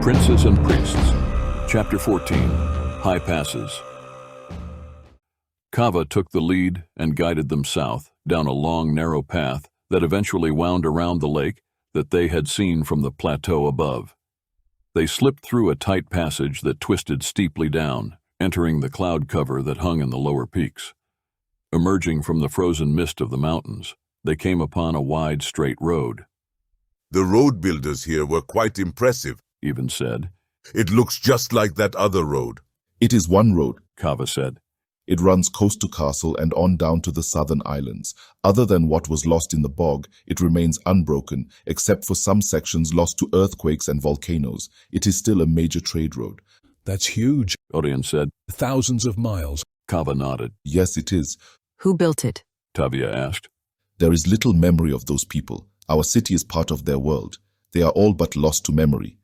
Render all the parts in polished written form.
Princes and Priests. Chapter 14. High Passes. Kava took the lead and guided them south, down a long, narrow path that eventually wound around the lake that they had seen from the plateau above. They slipped through a tight passage that twisted steeply down, entering the cloud cover that hung in the lower peaks. Emerging from the frozen mist of the mountains, they came upon a wide, straight road. The road builders here were quite impressive, Even said. It looks just like that other road. It is one road. Kava said. It runs coast to castle and on down to the southern islands. Other than what was lost in the bog, it remains unbroken, except for some sections lost to earthquakes and volcanoes. It is still a major trade road. That's huge. Oirion said. Thousands of miles. Kava nodded. Yes, it is. Who built it? Tavia asked. There is little memory of those people. Our city is part of their world. They are all but lost to memory.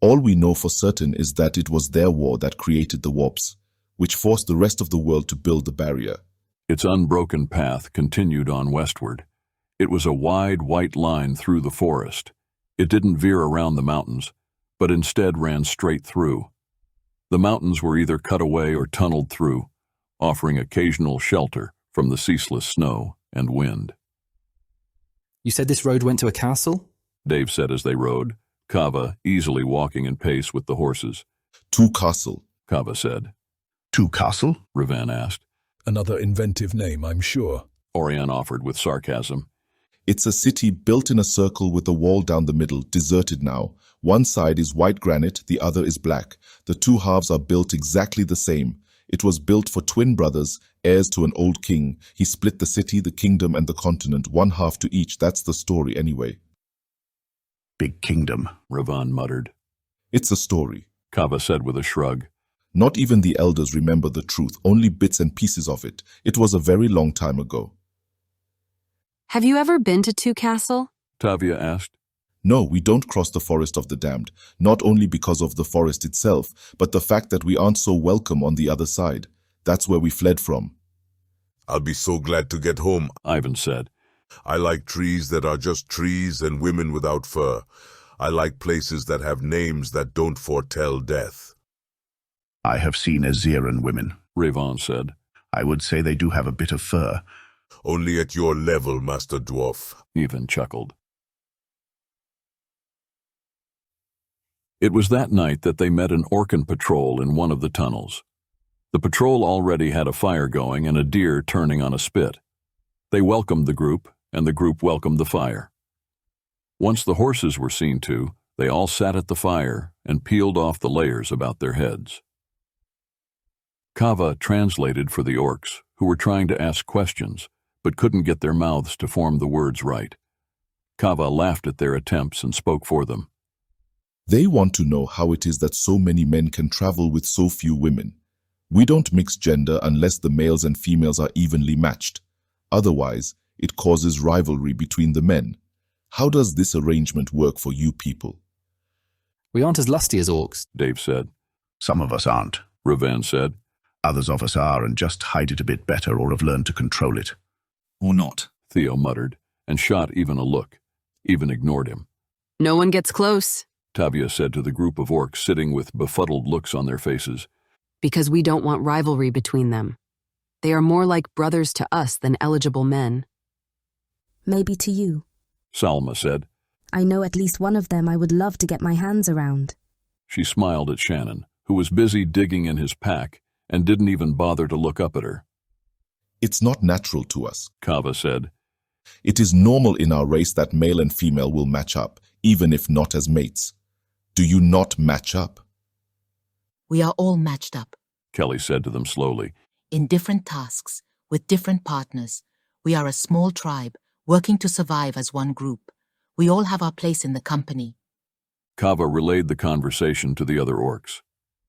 All we know for certain is that it was their war that created the warps, which forced the rest of the world to build the barrier. Its unbroken path continued on westward. It was a wide, white line through the forest. It didn't veer around the mountains, but instead ran straight through. The mountains were either cut away or tunneled through, offering occasional shelter from the ceaseless snow and wind. You said this road went to a castle? Dave said as they rode, Kava easily walking in pace with the horses. To castle, Kava said. To castle? Revan asked. Another inventive name, I'm sure. Oirion offered with sarcasm. It's a city built in a circle with a wall down the middle, deserted now. One side is white granite, the other is black. The two halves are built exactly the same. It was built for twin brothers, heirs to an old king. He split the city, the kingdom, and the continent, one half to each. That's the story anyway. Big kingdom, Revan muttered. It's a story. Kava said with a shrug. Not even the elders remember the truth, only bits and pieces of it. It was a very long time ago. Have you ever been to Two Castle? Tavia asked. No, we don't cross the forest of the damned, not only because of the forest itself, but the fact that we aren't so welcome on the other side. That's where we fled from. I'll be so glad to get home. Ivan said. I like trees that are just trees and women without fur. I like places that have names that don't foretell death. I have seen Azeran women. Revan said. I would say they do have a bit of fur. Only at your level, Master Dwarf. Even chuckled. It was that night that they met an Orcan patrol in one of the tunnels. The patrol already had a fire going and a deer turning on a spit. They welcomed the group, and the group welcomed the fire. Once the horses were seen to, they all sat at the fire and peeled off the layers about their heads. Kava translated for the orcs, who were trying to ask questions, but couldn't get their mouths to form the words right. Kava laughed at their attempts and spoke for them. They want to know how it is that so many men can travel with so few women. We don't mix gender unless the males and females are evenly matched. Otherwise, it causes rivalry between the men. How does this arrangement work for you people? We aren't as lusty as orcs, Dave said. Some of us aren't. Revan said. Others of us are and just hide it a bit better or have learned to control it. Or not. Theo muttered, and shot Even a look. Even ignored him. No one gets close. Tavia said to the group of orcs sitting with befuddled looks on their faces. Because we don't want rivalry between them. They are more like brothers to us than eligible men. Maybe to you. Salma said. I know at least one of them I would love to get my hands around. She smiled at Shannon, who was busy digging in his pack and didn't even bother to look up at her. It's not natural to us, Kava said. It is normal in our race that male and female will match up, even if not as mates. Do you not match up? We are all matched up. Kelly said to them slowly. In different tasks, with different partners. We are a small tribe, working to survive as one group. We all have our place in the company. Kava relayed the conversation to the other orcs.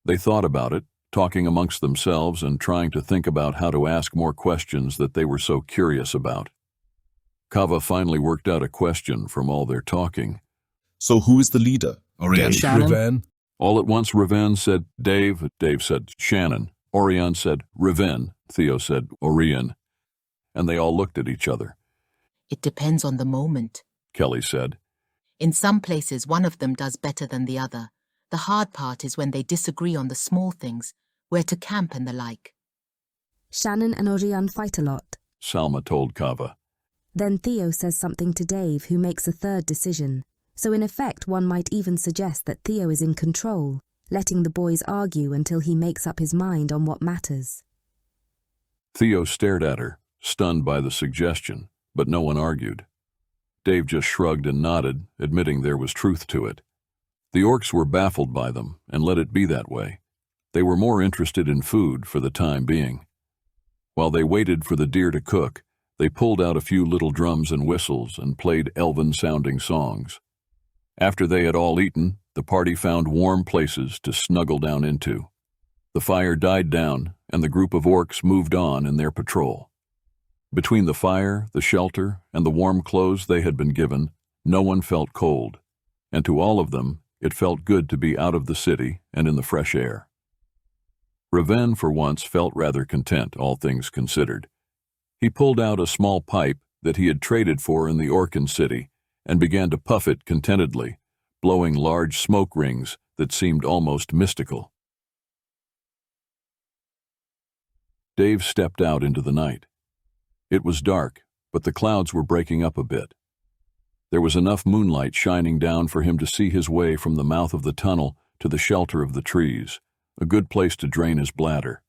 They thought about it, talking amongst themselves and trying to think about how to ask more questions that they were so curious about. Kava finally worked out a question from all their talking. So who is the leader? Oirion. Shannon? Revan? All at once Revan said Dave, Dave said Shannon, Oirion said Revan, Theo said Oirion, and they all looked at each other. It depends on the moment. Kelly said. In some places, one of them does better than the other. The hard part is when they disagree on the small things, where to camp and the like. Shannon and Oirion fight a lot. Salma told Kava. Then Theo says something to Dave, who makes a third decision. So in effect, one might even suggest that Theo is in control, letting the boys argue until he makes up his mind on what matters. Theo stared at her, stunned by the suggestion, but no one argued. Dave just shrugged and nodded, admitting there was truth to it. The orcs were baffled by them, and let it be that way. They were more interested in food for the time being. While they waited for the deer to cook, they pulled out a few little drums and whistles and played elven-sounding songs. After they had all eaten, the party found warm places to snuggle down into. The fire died down, and the group of orcs moved on in their patrol. Between the fire, the shelter, and the warm clothes they had been given, no one felt cold, and to all of them, it felt good to be out of the city and in the fresh air. Raven, for once, felt rather content, all things considered. He pulled out a small pipe that he had traded for in the Orcan city and began to puff it contentedly, blowing large smoke rings that seemed almost mystical. Dave stepped out into the night. It was dark, but the clouds were breaking up a bit. There was enough moonlight shining down for him to see his way from the mouth of the tunnel to the shelter of the trees, a good place to drain his bladder.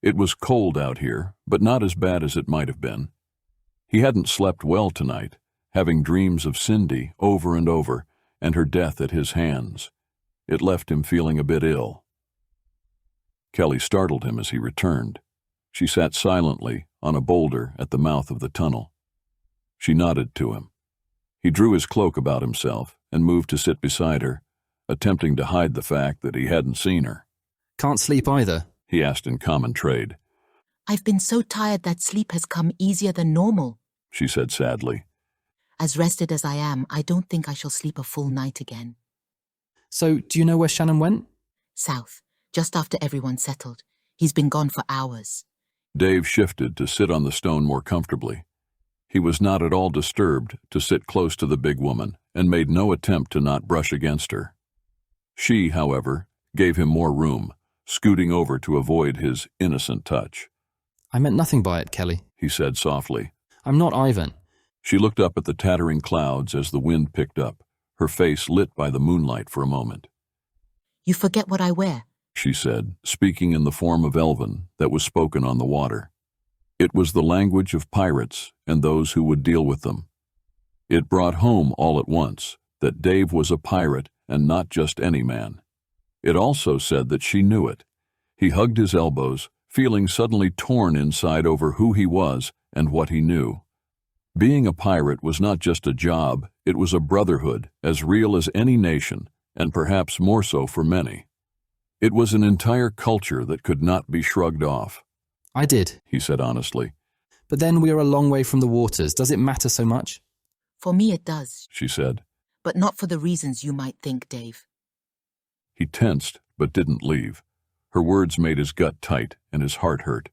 It was cold out here, but not as bad as it might have been. He hadn't slept well tonight, having dreams of Cindy over and over and her death at his hands. It left him feeling a bit ill. Kelly startled him as he returned. She sat silently on a boulder at the mouth of the tunnel. She nodded to him. He drew his cloak about himself and moved to sit beside her, attempting to hide the fact that he hadn't seen her. Can't sleep either? He asked in common trade. I've been so tired that sleep has come easier than normal, She said sadly. As rested as I am, I don't think I shall sleep a full night again. So, do you know where Shannon went? South, just after everyone settled. He's been gone for hours. Dave shifted to sit on the stone more comfortably. He was not at all disturbed to sit close to the big woman and made no attempt to not brush against her. She, however, gave him more room, scooting over to avoid his innocent touch. I meant nothing by it, Kelly. He said softly. I'm not Ivan. She looked up at the tattering clouds as the wind picked up, her face lit by the moonlight for a moment. You forget what I wear. She said, speaking in the form of Elven that was spoken on the water. It was the language of pirates and those who would deal with them. It brought home all at once that Dave was a pirate and not just any man. It also said that she knew it. He hugged his elbows, feeling suddenly torn inside over who he was and what he knew. Being a pirate was not just a job, it was a brotherhood as real as any nation, and perhaps more so for many. It was an entire culture that could not be shrugged off. I did, He said honestly. but then we are a long way from the waters. Does it matter so much? For me it does, She said. but not for the reasons you might think, Dave. He tensed, but didn't leave. Her words made his gut tight and his heart hurt.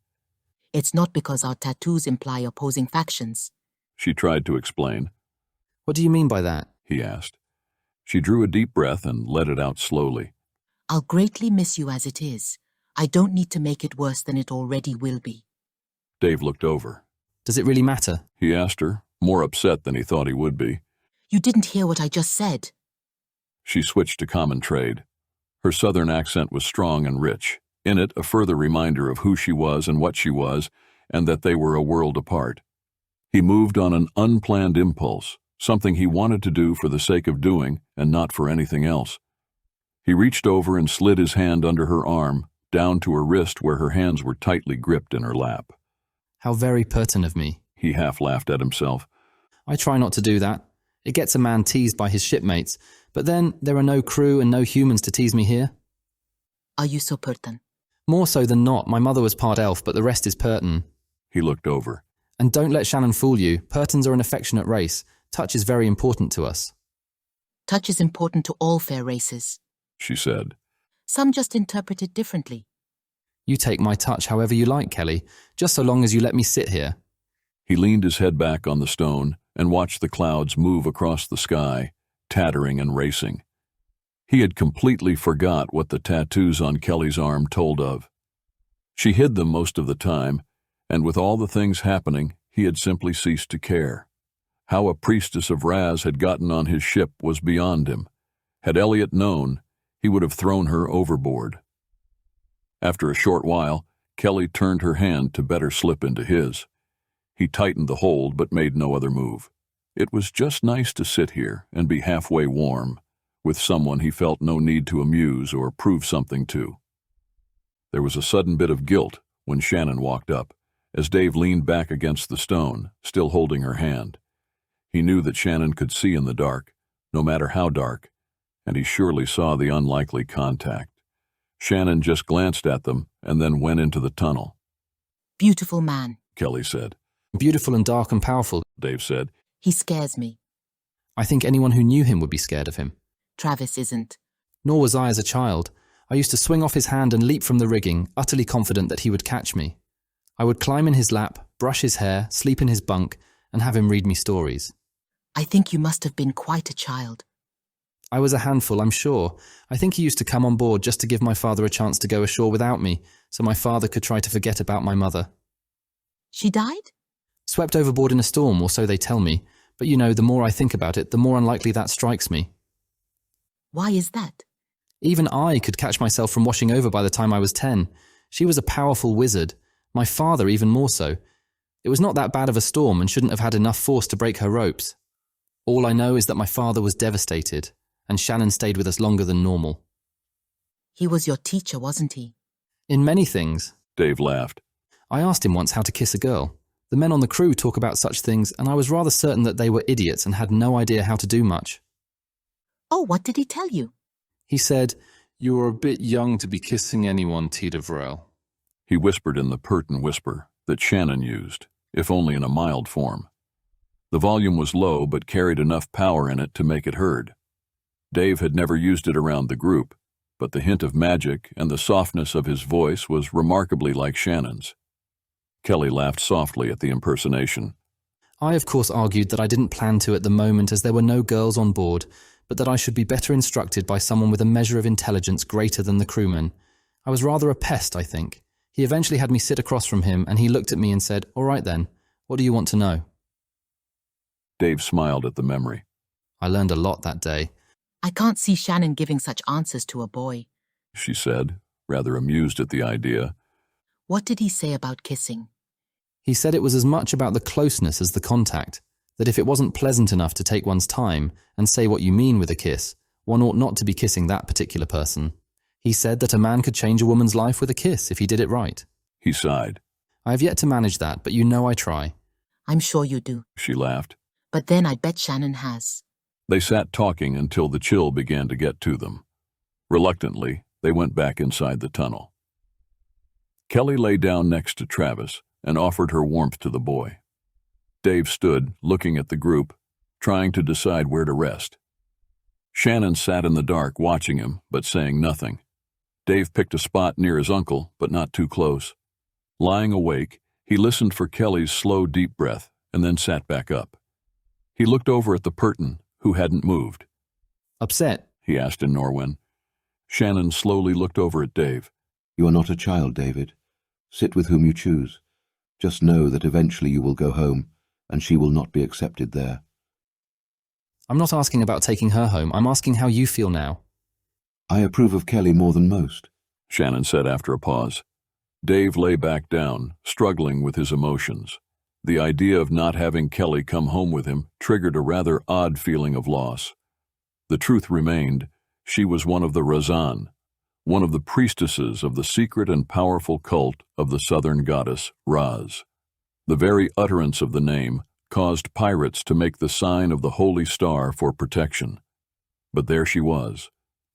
It's not because our tattoos imply opposing factions. She tried to explain. What do you mean by that? He asked. She drew a deep breath and let it out slowly. I'll greatly miss you as it is. I don't need to make it worse than it already will be. Dave looked over. Does it really matter? He asked her, more upset than he thought he would be. You didn't hear what I just said. She switched to common trade. Her southern accent was strong and rich, in it a further reminder of who she was and what she was, and that they were a world apart. He moved on an unplanned impulse, something he wanted to do for the sake of doing and not for anything else. He reached over and slid his hand under her arm, down to her wrist where her hands were tightly gripped in her lap. How very pertinent of me. He half laughed at himself. I try not to do that. It gets a man teased by his shipmates, but then there are no crew and no humans to tease me here. Are you so pertinent? More so than not, my mother was part elf, but the rest is Perton. He looked over. And don't let Shannon fool you. Pertons are an affectionate race. Touch is very important to us. Touch is important to all fair races. She said. Some just interpret it differently. You take my touch however you like, Kelly, just so long as you let me sit here. He leaned his head back on the stone and watched the clouds move across the sky, tattering and racing. He had completely forgot what the tattoos on Kelly's arm told of. She hid them most of the time, and with all the things happening, he had simply ceased to care. How a priestess of Raz had gotten on his ship was beyond him. Had Elliot known, he would have thrown her overboard. After a short while, Kelly turned her hand to better slip into his. He tightened the hold but made no other move. It was just nice to sit here and be halfway warm, with someone he felt no need to amuse or prove something to. There was a sudden bit of guilt when Shannon walked up, as Dave leaned back against the stone, still holding her hand. He knew that Shannon could see in the dark, no matter how dark, and he surely saw the unlikely contact. Shannon just glanced at them and then went into the tunnel. Beautiful man, Kelly said. Beautiful and dark and powerful, Dave said. he scares me. I think anyone who knew him would be scared of him. Travis isn't. Nor was I as a child. I used to swing off his hand and leap from the rigging, utterly confident that he would catch me. I would climb in his lap, brush his hair, sleep in his bunk, and have him read me stories. I think you must have been quite a child. I was a handful, I'm sure. I think he used to come on board just to give my father a chance to go ashore without me, so my father could try to forget about my mother. She died? Swept overboard in a storm, or so they tell me, but you know, the more I think about it, the more unlikely that strikes me. Why is that? Even I could catch myself from washing over by the time I was 10. She was a powerful wizard, my father even more so. It was not that bad of a storm and shouldn't have had enough force to break her ropes. All I know is that my father was devastated, and Shannon stayed with us longer than normal. He was your teacher, wasn't he? In many things. Dave laughed. I asked him once how to kiss a girl. The men on the crew talk about such things, and I was rather certain that they were idiots and had no idea how to do much. Oh, what did he tell you? He said, "You are a bit young to be kissing anyone, Tita Vrel." He whispered in the Purton whisper that Shannon used, if only in a mild form. The volume was low but carried enough power in it to make it heard. Dave had never used it around the group, but the hint of magic and the softness of his voice was remarkably like Shannon's. Kelly laughed softly at the impersonation. I of course argued that I didn't plan to at the moment as there were no girls on board, but that I should be better instructed by someone with a measure of intelligence greater than the crewmen. I was rather a pest, I think. He eventually had me sit across from him, and he looked at me and said, "All right then, what do you want to know?" Dave smiled at the memory. I learned a lot that day. I can't see Shannon giving such answers to a boy. She said, rather amused at the idea. What did he say about kissing? He said it was as much about the closeness as the contact, that if it wasn't pleasant enough to take one's time and say what you mean with a kiss, one ought not to be kissing that particular person. He said that a man could change a woman's life with a kiss if he did it right. He sighed. I have yet to manage that, but you know I try. I'm sure you do. She laughed. But then I bet Shannon has. They sat talking until the chill began to get to them. Reluctantly, they went back inside the tunnel. Kelly lay down next to Travis and offered her warmth to the boy. Dave stood, looking at the group, trying to decide where to rest. Shannon sat in the dark watching him, but saying nothing. Dave picked a spot near his uncle, but not too close. Lying awake, he listened for Kelly's slow, deep breath and then sat back up. He looked over at the Purton, who hadn't moved. Upset? He asked in Norwen. Shannon slowly looked over at Dave. You are not a child, David. Sit with whom you choose. Just know that eventually you will go home, and she will not be accepted there. I'm not asking about taking her home. I'm asking how you feel now. I approve of Kelly more than most, Shannon said after a pause. Dave lay back down, struggling with his emotions. The idea of not having Kelly come home with him triggered a rather odd feeling of loss. The truth remained, she was one of the Razan, one of the priestesses of the secret and powerful cult of the southern goddess, Raz. The very utterance of the name caused pirates to make the sign of the holy star for protection. But there she was,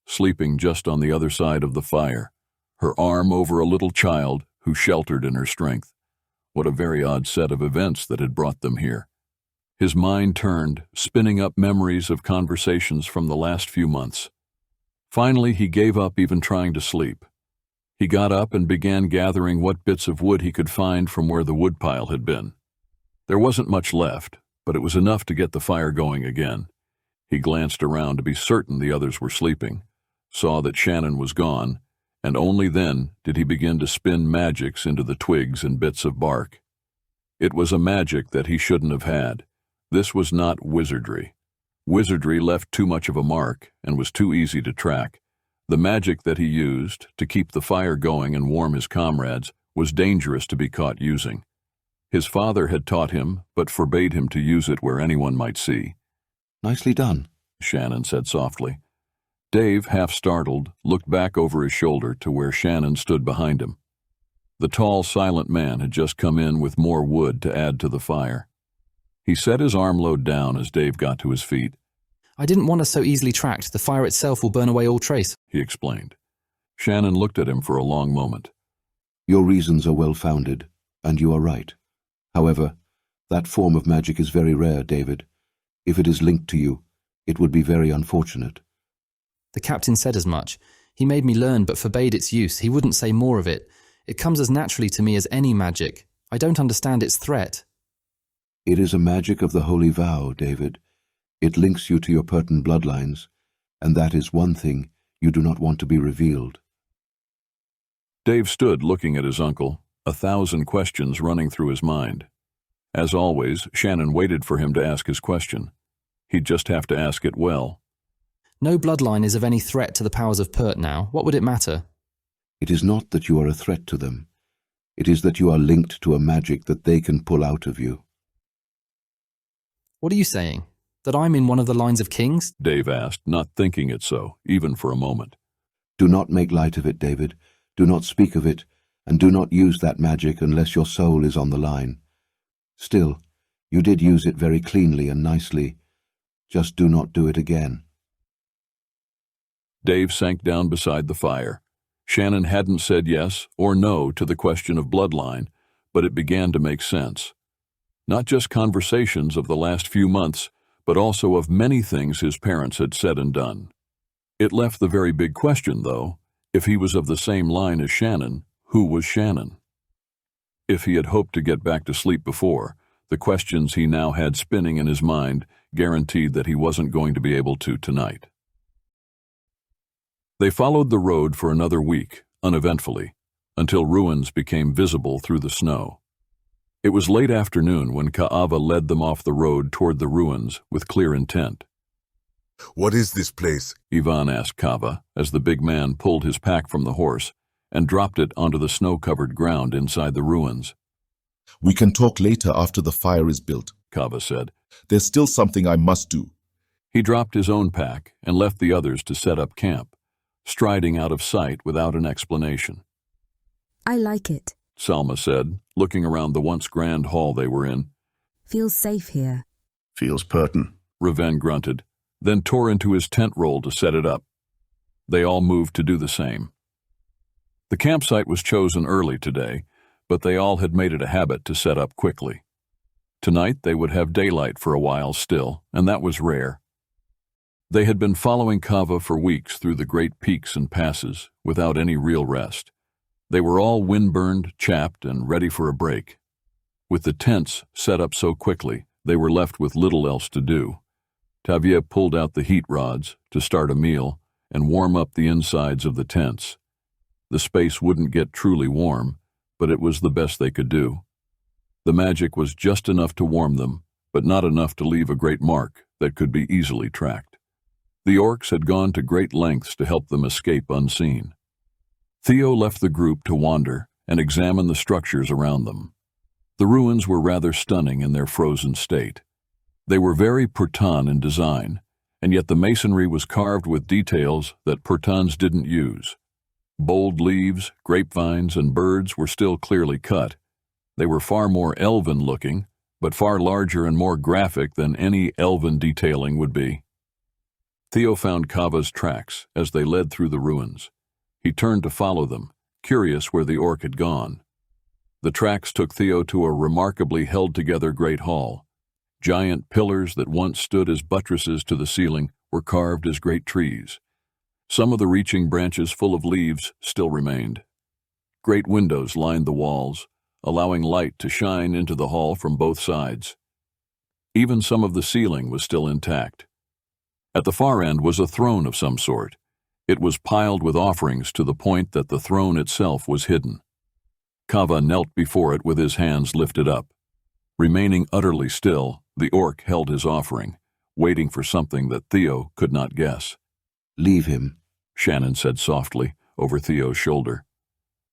sleeping just on the other side of the fire, her arm over a little child who sheltered in her strength. What a very odd set of events that had brought them here. His mind turned, spinning up memories of conversations from the last few months. Finally, he gave up even trying to sleep. He got up and began gathering what bits of wood he could find from where the woodpile had been. There wasn't much left, but it was enough to get the fire going again. He glanced around to be certain the others were sleeping, saw that Shannon was gone, and only then did he begin to spin magics into the twigs and bits of bark. It was a magic that he shouldn't have had. This was not wizardry. Wizardry left too much of a mark and was too easy to track. The magic that he used to keep the fire going and warm his comrades was dangerous to be caught using. His father had taught him, but forbade him to use it where anyone might see. Nicely done, Shannon said softly. Dave, half startled, looked back over his shoulder to where Shannon stood behind him. The tall, silent man had just come in with more wood to add to the fire. He set his armload down as Dave got to his feet. I didn't want us so easily tracked. The fire itself will burn away all trace, he explained. Shannon looked at him for a long moment. Your reasons are well-founded, and you are right. However, that form of magic is very rare, David. If it is linked to you, it would be very unfortunate. The captain said as much. He made me learn but forbade its use. He wouldn't say more of it. It comes as naturally to me as any magic. I don't understand its threat. It is a magic of the Holy Vow, David. It links you to your Perton bloodlines, and that is one thing you do not want to be revealed. Dave stood looking at his uncle, 1,000 questions running through his mind. As always, Shannon waited for him to ask his question. He'd just have to ask it well. No bloodline is of any threat to the powers of Pert now. What would it matter? It is not that you are a threat to them. It is that you are linked to a magic that they can pull out of you. What are you saying? That I'm in one of the lines of kings? Dave asked, not thinking it so, even for a moment. Do not make light of it, David. Do not speak of it, and do not use that magic unless your soul is on the line. Still, you did use it very cleanly and nicely. Just do not do it again. Dave sank down beside the fire. Shannon hadn't said yes or no to the question of bloodline, but it began to make sense. Not just conversations of the last few months, but also of many things his parents had said and done. It left the very big question, though. If he was of the same line as Shannon, who was Shannon? If he had hoped to get back to sleep before, the questions he now had spinning in his mind guaranteed that he wasn't going to be able to tonight. They followed the road for another week, uneventfully, until ruins became visible through the snow. It was late afternoon when Ka'ava led them off the road toward the ruins with clear intent. What is this place? Ivan asked Kava as the big man pulled his pack from the horse and dropped it onto the snow-covered ground inside the ruins. We can talk later after the fire is built, Kava said. There's still something I must do. He dropped his own pack and left the others to set up camp, striding out of sight without an explanation. I like it. Salma said, looking around the once grand hall they were in. Feels safe here. Feels Perton. Raven grunted, then tore into his tent roll to set it up. They all moved to do the same. The campsite was chosen early today, but they all had made it a habit to set up quickly. Tonight they would have daylight for a while still, and that was rare. They had been following Kava for weeks through the great peaks and passes, without any real rest. They were all windburned, chapped, and ready for a break. With the tents set up so quickly, they were left with little else to do. Tavia pulled out the heat rods to start a meal and warm up the insides of the tents. The space wouldn't get truly warm, but it was the best they could do. The magic was just enough to warm them, but not enough to leave a great mark that could be easily tracked. The orcs had gone to great lengths to help them escape unseen. Theo left the group to wander and examine the structures around them. The ruins were rather stunning in their frozen state. They were very Perton in design, and yet the masonry was carved with details that Pertons didn't use. Bold leaves, grapevines, and birds were still clearly cut. They were far more elven-looking, but far larger and more graphic than any elven detailing would be. Theo found Kava's tracks as they led through the ruins. He turned to follow them, curious where the orc had gone. The tracks took Theo to a remarkably held-together great hall. Giant pillars that once stood as buttresses to the ceiling were carved as great trees. Some of the reaching branches full of leaves still remained. Great windows lined the walls, allowing light to shine into the hall from both sides. Even some of the ceiling was still intact. At the far end was a throne of some sort. It was piled with offerings to the point that the throne itself was hidden. Kava knelt before it with his hands lifted up. Remaining utterly still, the orc held his offering, waiting for something that Theo could not guess. "Leave him," Shannon said softly, over Theo's shoulder.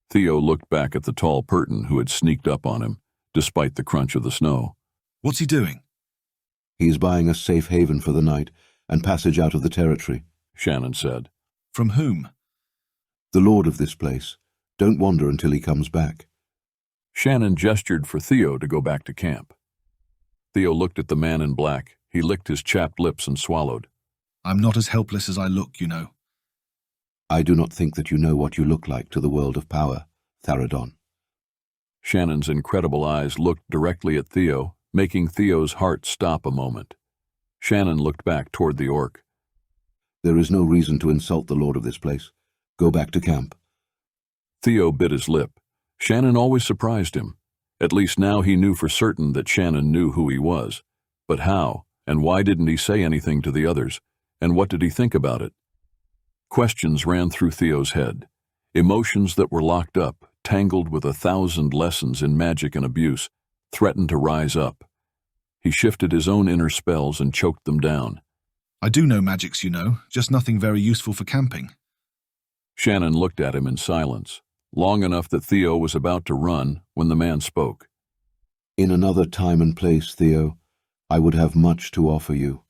Theo looked back at the tall Purton who had sneaked up on him, despite the crunch of the snow. "What's he doing?" "He is buying a safe haven for the night and passage out of the territory," Shannon said. "From whom?" "The lord of this place. Don't wander until he comes back." Shannon gestured for Theo to go back to camp. Theo looked at the man in black. He licked his chapped lips and swallowed. "I'm not as helpless as I look, you know." "I do not think that you know what you look like to the world of power, Tharadon." Shannon's incredible eyes looked directly at Theo, making Theo's heart stop a moment. Shannon looked back toward the orc. "There is no reason to insult the lord of this place. Go back to camp." Theo bit his lip. Shannon always surprised him. At least now he knew for certain that Shannon knew who he was. But how, and why didn't he say anything to the others? And what did he think about it? Questions ran through Theo's head. Emotions that were locked up, tangled with 1,000 lessons in magic and abuse, threatened to rise up. He shifted his own inner spells and choked them down. "I do know magics, you know, just nothing very useful for camping." Shannon looked at him in silence, long enough that Theo was about to run when the man spoke. "In another time and place, Theo, I would have much to offer you,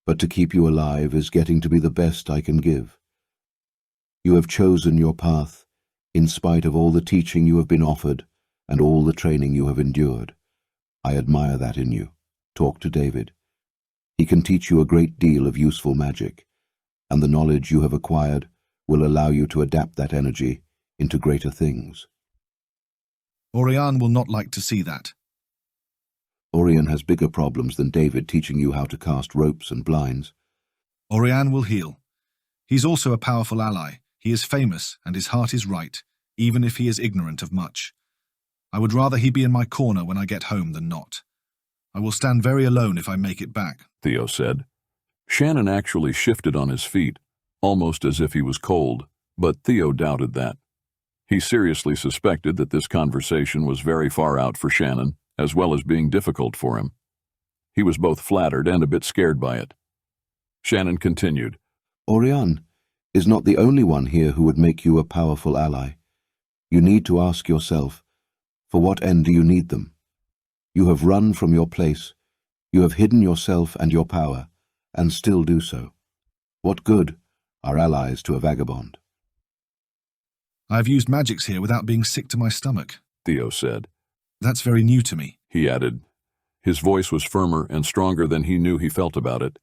but to keep you alive is getting to be the best I can give. You have chosen your path, in spite of all the teaching you have been offered and all the training you have endured. I admire that in you. Talk to David. He can teach you a great deal of useful magic, and the knowledge you have acquired will allow you to adapt that energy into greater things." "Oirion will not like to see that." "Oirion has bigger problems than David teaching you how to cast ropes and blinds." "Oirion will heal. He's also a powerful ally. He is famous, and his heart is right, even if he is ignorant of much. I would rather he be in my corner when I get home than not. I will stand very alone if I make it back," Theo said. Shannon actually shifted on his feet, almost as if he was cold, but Theo doubted that. He seriously suspected that this conversation was very far out for Shannon, as well as being difficult for him. He was both flattered and a bit scared by it. Shannon continued. "Oirion is not the only one here who would make you a powerful ally. You need to ask yourself, for what end do you need them? You have run from your place, you have hidden yourself and your power, and still do so. What good are allies to a vagabond?" "I have used magics here without being sick to my stomach," Theo said. "That's very new to me," he added. His voice was firmer and stronger than he knew he felt about it.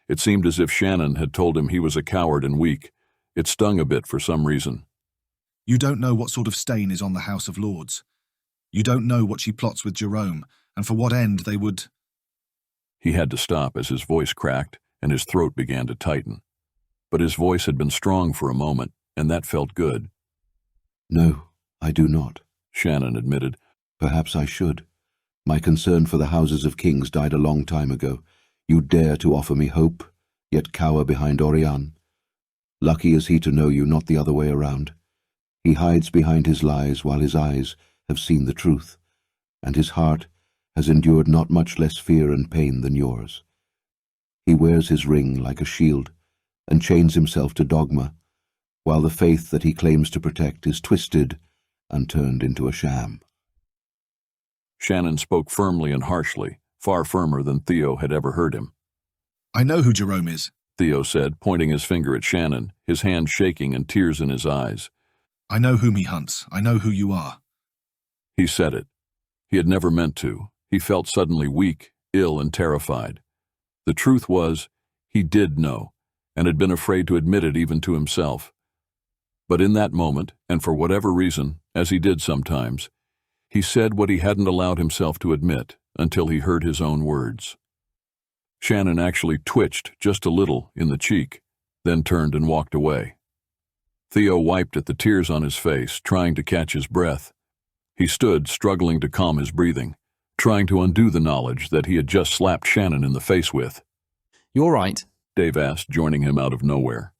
It seemed as if Shannon had told him he was a coward and weak. It stung a bit for some reason. "You don't know what sort of stain is on the House of Lords. You don't know what she plots with Jerome, and for what end they would—" He had to stop as his voice cracked and his throat began to tighten. But his voice had been strong for a moment, and that felt good. "No, I do not," Shannon admitted. "Perhaps I should. My concern for the houses of kings died a long time ago. You dare to offer me hope, yet cower behind Oirion. Lucky is he to know you, not the other way around. He hides behind his lies while his eyes have seen the truth, and his heart has endured not much less fear and pain than yours. He wears his ring like a shield and chains himself to dogma, while the faith that he claims to protect is twisted and turned into a sham." Shannon spoke firmly and harshly, far firmer than Theo had ever heard him. "I know who Jerome is," Theo said, pointing his finger at Shannon, his hand shaking and tears in his eyes. "I know whom he hunts. I know who you are." He said it. He had never meant to. He felt suddenly weak, ill, and terrified. The truth was, he did know, and had been afraid to admit it even to himself. But in that moment, and for whatever reason, as he did sometimes, he said what he hadn't allowed himself to admit until he heard his own words. Shannon actually twitched just a little in the cheek, then turned and walked away. Theo wiped at the tears on his face, trying to catch his breath. He stood, struggling to calm his breathing, trying to undo the knowledge that he had just slapped Shannon in the face with. "You're right," Dave asked, joining him out of nowhere.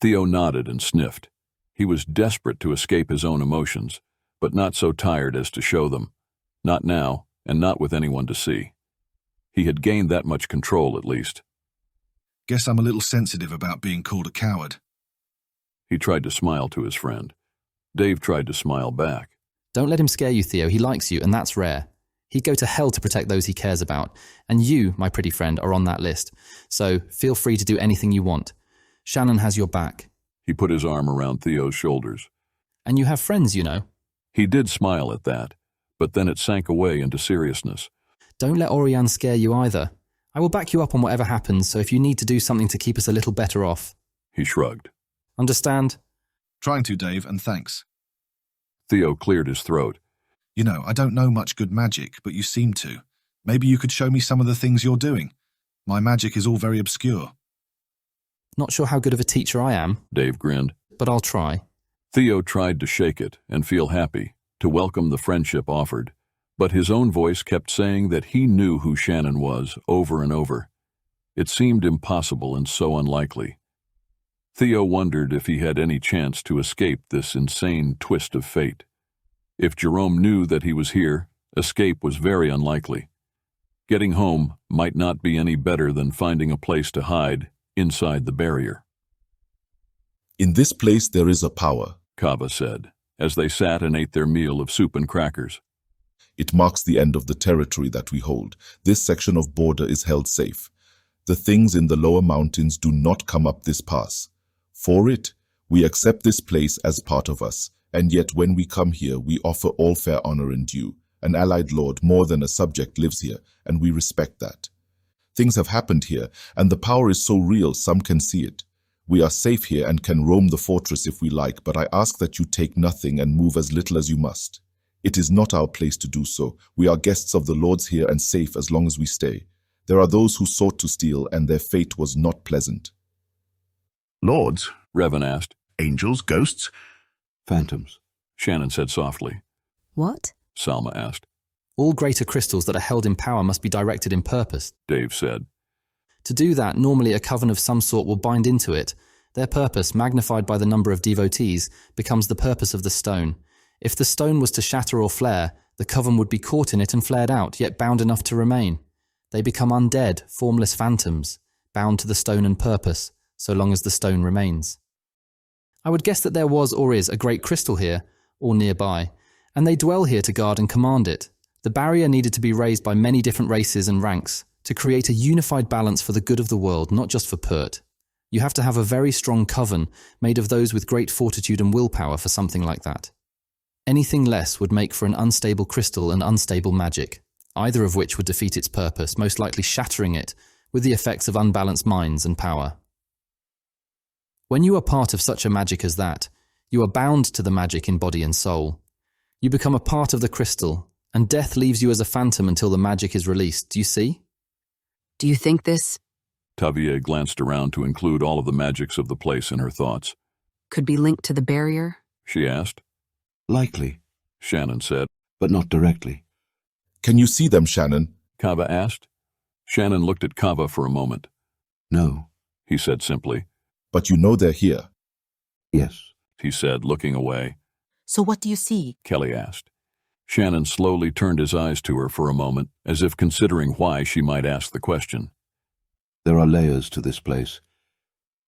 Theo nodded and sniffed. He was desperate to escape his own emotions, but not so tired as to show them. Not now, and not with anyone to see. He had gained that much control, at least. Guess I'm a little sensitive about being called a coward. He tried to smile to his friend. Dave tried to smile back. Don't let him scare you, Theo. He likes you, and that's rare. He'd go to hell to protect those he cares about. And you, my pretty friend, are on that list. So feel free to do anything you want. Shannon has your back. He put his arm around Theo's shoulders. And you have friends, you know. He did smile at that, but then it sank away into seriousness. Don't let Oirion scare you either. I will back you up on whatever happens, so if you need to do something to keep us a little better off. He shrugged. Understand? Trying to, Dave, and thanks. Theo cleared his throat. You know, I don't know much good magic, but you seem to. Maybe you could show me some of the things you're doing. My magic is all very obscure. Not sure how good of a teacher I am, Dave grinned. But I'll try. Theo tried to shake it and feel happy, to welcome the friendship offered, but his own voice kept saying that he knew who Shannon was over and over. It seemed impossible and so unlikely. Theo wondered if he had any chance to escape this insane twist of fate. If Jerome knew that he was here, escape was very unlikely. Getting home might not be any better than finding a place to hide inside the barrier. In this place there is a power, Kava said, as they sat and ate their meal of soup and crackers. It marks the end of the territory that we hold. This section of border is held safe. The things in the lower mountains do not come up this pass. For it, we accept this place as part of us, and yet when we come here, we offer all fair honor and due. An allied lord more than a subject lives here, and we respect that. Things have happened here, and the power is so real some can see it. We are safe here and can roam the fortress if we like, but I ask that you take nothing and move as little as you must. It is not our place to do so. We are guests of the lords here and safe as long as we stay. There are those who sought to steal, and their fate was not pleasant. Lords? Revan asked. Angels? Ghosts? Phantoms, Shannon said softly. What? Salma asked. All greater crystals that are held in power must be directed in purpose, Dave said. To do that, normally a coven of some sort will bind into it. Their purpose, magnified by the number of devotees, becomes the purpose of the stone. If the stone was to shatter or flare, the coven would be caught in it and flared out, yet bound enough to remain. They become undead, formless phantoms, bound to the stone and purpose, so long as the stone remains. I would guess that there was or is a great crystal here, or nearby, and they dwell here to guard and command it. The barrier needed to be raised by many different races and ranks, to create a unified balance for the good of the world, not just for Pert. You have to have a very strong coven, made of those with great fortitude and willpower for something like that. Anything less would make for an unstable crystal and unstable magic, either of which would defeat its purpose, most likely shattering it, with the effects of unbalanced minds and power. When you are part of such a magic as that, you are bound to the magic in body and soul. You become a part of the crystal, and death leaves you as a phantom until the magic is released. Do you see? Do you think this Tavier glanced around to include all of the magics of the place in her thoughts. could be linked to the barrier? She asked. likely, Shannon said. but not directly. Can you see them, Shannon? Kava asked. Shannon looked at Kava for a moment. No. He said simply. But you know they're here. Yes. He said, looking away. So what do you see? Kelly asked. Shannon slowly turned his eyes to her for a moment, as if considering why she might ask the question. There are layers to this place.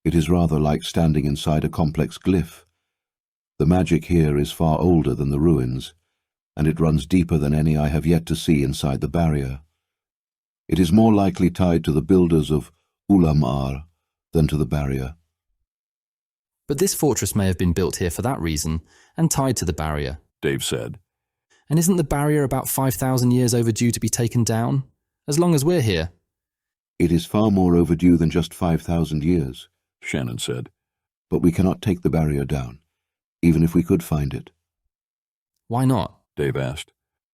It is rather like standing inside a complex glyph. The magic here is far older than the ruins, and it runs deeper than any I have yet to see inside the barrier. It is more likely tied to the builders of Ulamar than to the barrier. But this fortress may have been built here for that reason, and tied to the barrier, Dave said. And isn't the barrier about 5,000 years overdue to be taken down? As long as we're here. It is far more overdue than just 5,000 years, Shannon said. but we cannot take the barrier down, even if we could find it. Why not? Dave asked.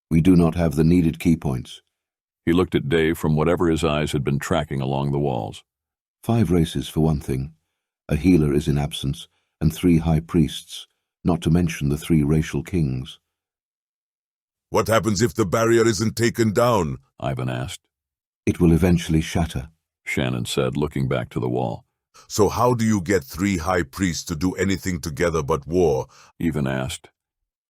We do not have the needed key points. He looked at Dave from whatever his eyes had been tracking along the walls. 5 races, for one thing. A healer is in absence, and 3 high priests, not to mention the 3 racial kings. What happens if the barrier isn't taken down? Ivan asked. It will eventually shatter. Shannon said, looking back to the wall. So how do you get 3 high priests to do anything together but war? Even asked.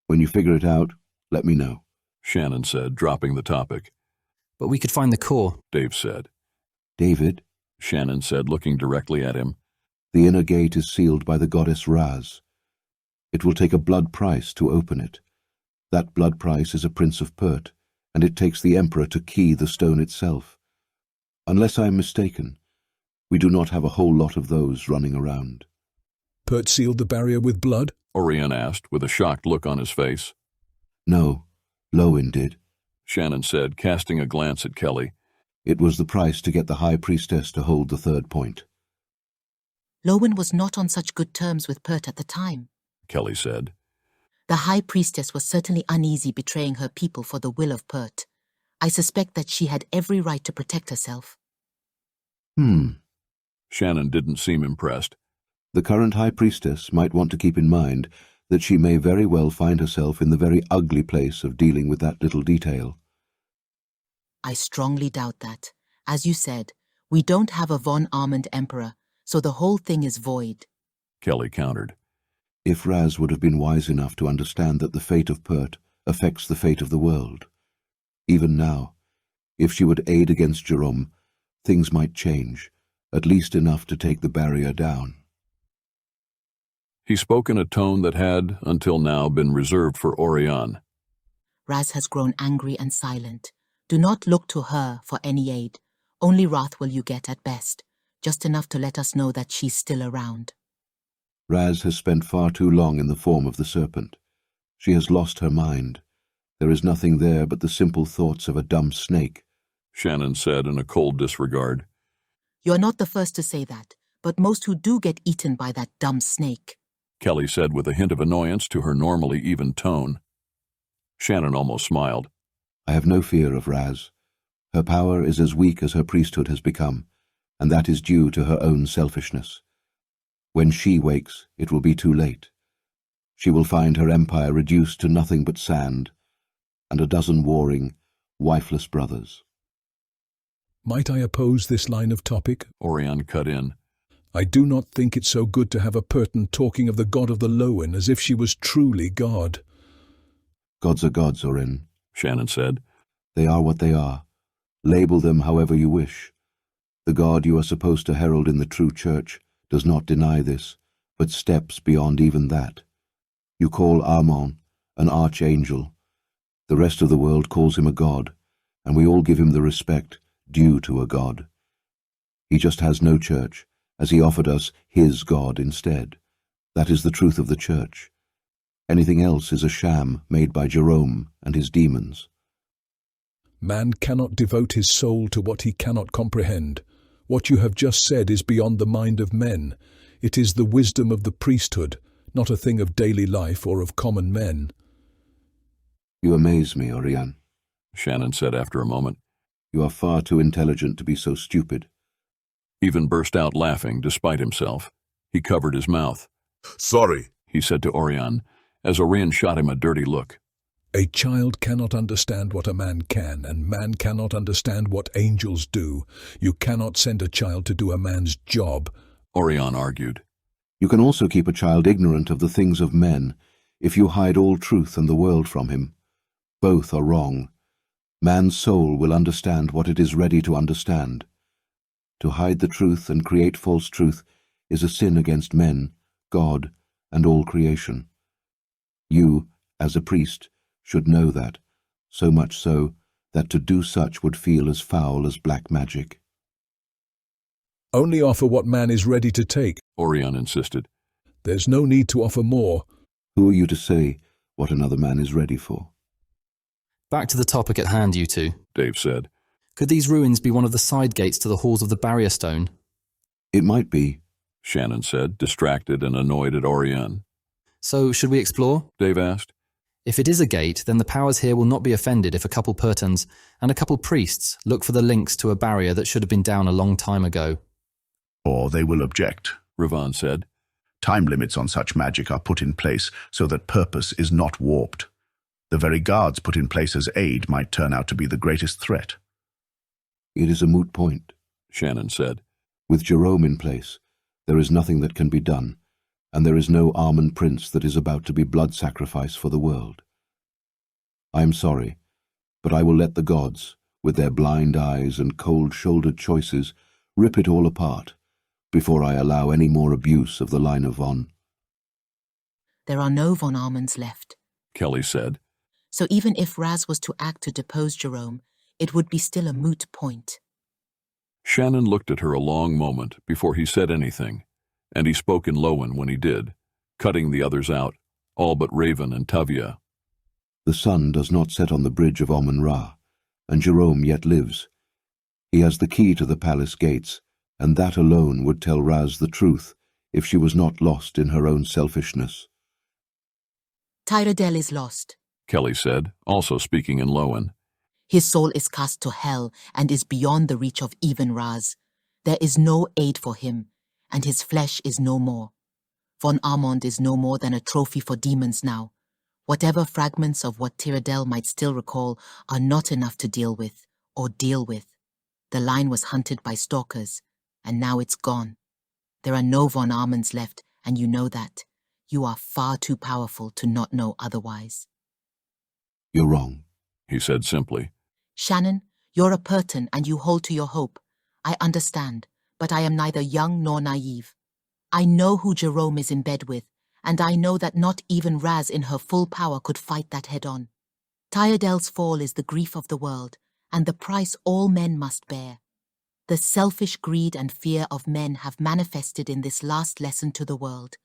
When you figure it out, let me know, Shannon said, dropping the topic. But we could find the core, Dave said. David, Shannon said, looking directly at him. the inner gate is sealed by the goddess Raz. It will take a blood price to open it. That blood price is a prince of Pert, and it takes the emperor to key the stone itself. Unless I am mistaken, we do not have a whole lot of those running around. Pert sealed the barrier with blood? Oirion asked, with a shocked look on his face. No, Lowen did, Shannon said, casting a glance at Kelly. It was the price to get the High Priestess to hold the 3rd point. Lowen was not on such good terms with Pert at the time, Kelly said. The High Priestess was certainly uneasy betraying her people for the will of Pert. I suspect that she had every right to protect herself. Shannon didn't seem impressed. The current High Priestess might want to keep in mind that she may very well find herself in the very ugly place of dealing with that little detail. I strongly doubt that. As you said, we don't have a von Armand emperor, so the whole thing is void. Kelly countered. If Raz would have been wise enough to understand that the fate of Pert affects the fate of the world. Even now, if she would aid against Jerome, things might change, at least enough to take the barrier down. He spoke in a tone that had, until now, been reserved for Oirion. Raz has grown angry and silent. Do not look to her for any aid. Only wrath will you get at best, just enough to let us know that she's still around. Raz has spent far too long in the form of the serpent. She has lost her mind. There is nothing there but the simple thoughts of a dumb snake, Shannon said in a cold disregard. You're not the first to say that, but most who do get eaten by that dumb snake. Kelly said with a hint of annoyance to her normally even tone. Shannon almost smiled. I have no fear of Raz. Her power is as weak as her priesthood has become, and that is due to her own selfishness. When she wakes, it will be too late. She will find her empire reduced to nothing but sand, and a dozen warring, wifeless brothers. Might I oppose this line of topic? Oirion cut in. I do not think it so good to have a Perton talking of the god of the Lowen as if she was truly God. Gods are gods, Orin, Shannon said. They are what they are. Label them however you wish. The God you are supposed to herald in the true church does not deny this, but steps beyond even that. You call Amon an archangel. The rest of the world calls him a god, and we all give him the respect due to a god. He just has no church, as he offered us his God instead. That is the truth of the church. Anything else is a sham made by Jerome and his demons. Man cannot devote his soul to what he cannot comprehend. What you have just said is beyond the mind of men. It is the wisdom of the priesthood, not a thing of daily life or of common men. You amaze me, Oirion, Shannon said after a moment. You are far too intelligent to be so stupid. Even burst out laughing despite himself. He covered his mouth. Sorry, he said to Oirion, as Oirion shot him a dirty look. A child cannot understand what a man can, and man cannot understand what angels do. You cannot send a child to do a man's job, Oirion argued. You can also keep a child ignorant of the things of men, if you hide all truth and the world from him. Both are wrong. Man's soul will understand what it is ready to understand. To hide the truth and create false truth is a sin against men, God, and all creation. You, as a priest, should know that, so much so that to do such would feel as foul as black magic. Only offer what man is ready to take, Oirion insisted. There's no need to offer more. Who are you to say what another man is ready for? Back to the topic at hand, you two, Dave said. Could these ruins be one of the side gates to the halls of the barrier stone? It might be, Shannon said, distracted and annoyed at Oirion. So, should we explore? Dave asked. If it is a gate, then the powers here will not be offended if a couple Pertons and a couple priests look for the links to a barrier that should have been down a long time ago. Or they will object, Ravon said. Time limits on such magic are put in place so that purpose is not warped. The very guards put in place as aid might turn out to be the greatest threat. It is a moot point, Shannon said. With Jerome in place, There is nothing that can be done, and there is no almond prince that is about to be blood sacrifice for the world. I am sorry, but I will let the gods, with their blind eyes and cold-shouldered choices, rip it all apart, before I allow any more abuse of the line of Von. There are no Von Armands left, Kelly said. so even if Raz was to act to depose Jerome, it would be still a moot point. Shannon looked at her a long moment before he said anything, and he spoke in Lowen when he did, cutting the others out, all but Raven and Tavia. The sun does not set on the bridge of Amun-Ra, and Jerome yet lives. He has the key to the palace gates, and that alone would tell Raz the truth if she was not lost in her own selfishness. Tyrell is lost. Kelly said, also speaking in Lowen. His soul is cast to hell and is beyond the reach of even Raz. There is no aid for him, and his flesh is no more. Von Armand is no more than a trophy for demons now. Whatever fragments of what Tyrell might still recall are not enough to deal with. The line was hunted by stalkers, and now it's gone. There are no Von Armands left, and you know that. You are far too powerful to not know otherwise. You're wrong, he said simply. Shannon, you're a Purton and you hold to your hope. I understand, but I am neither young nor naive. I know who Jerome is in bed with, and I know that not even Raz in her full power could fight that head-on. Tyrell's fall is the grief of the world, and the price all men must bear. The selfish greed and fear of men have manifested in this last lesson to the world.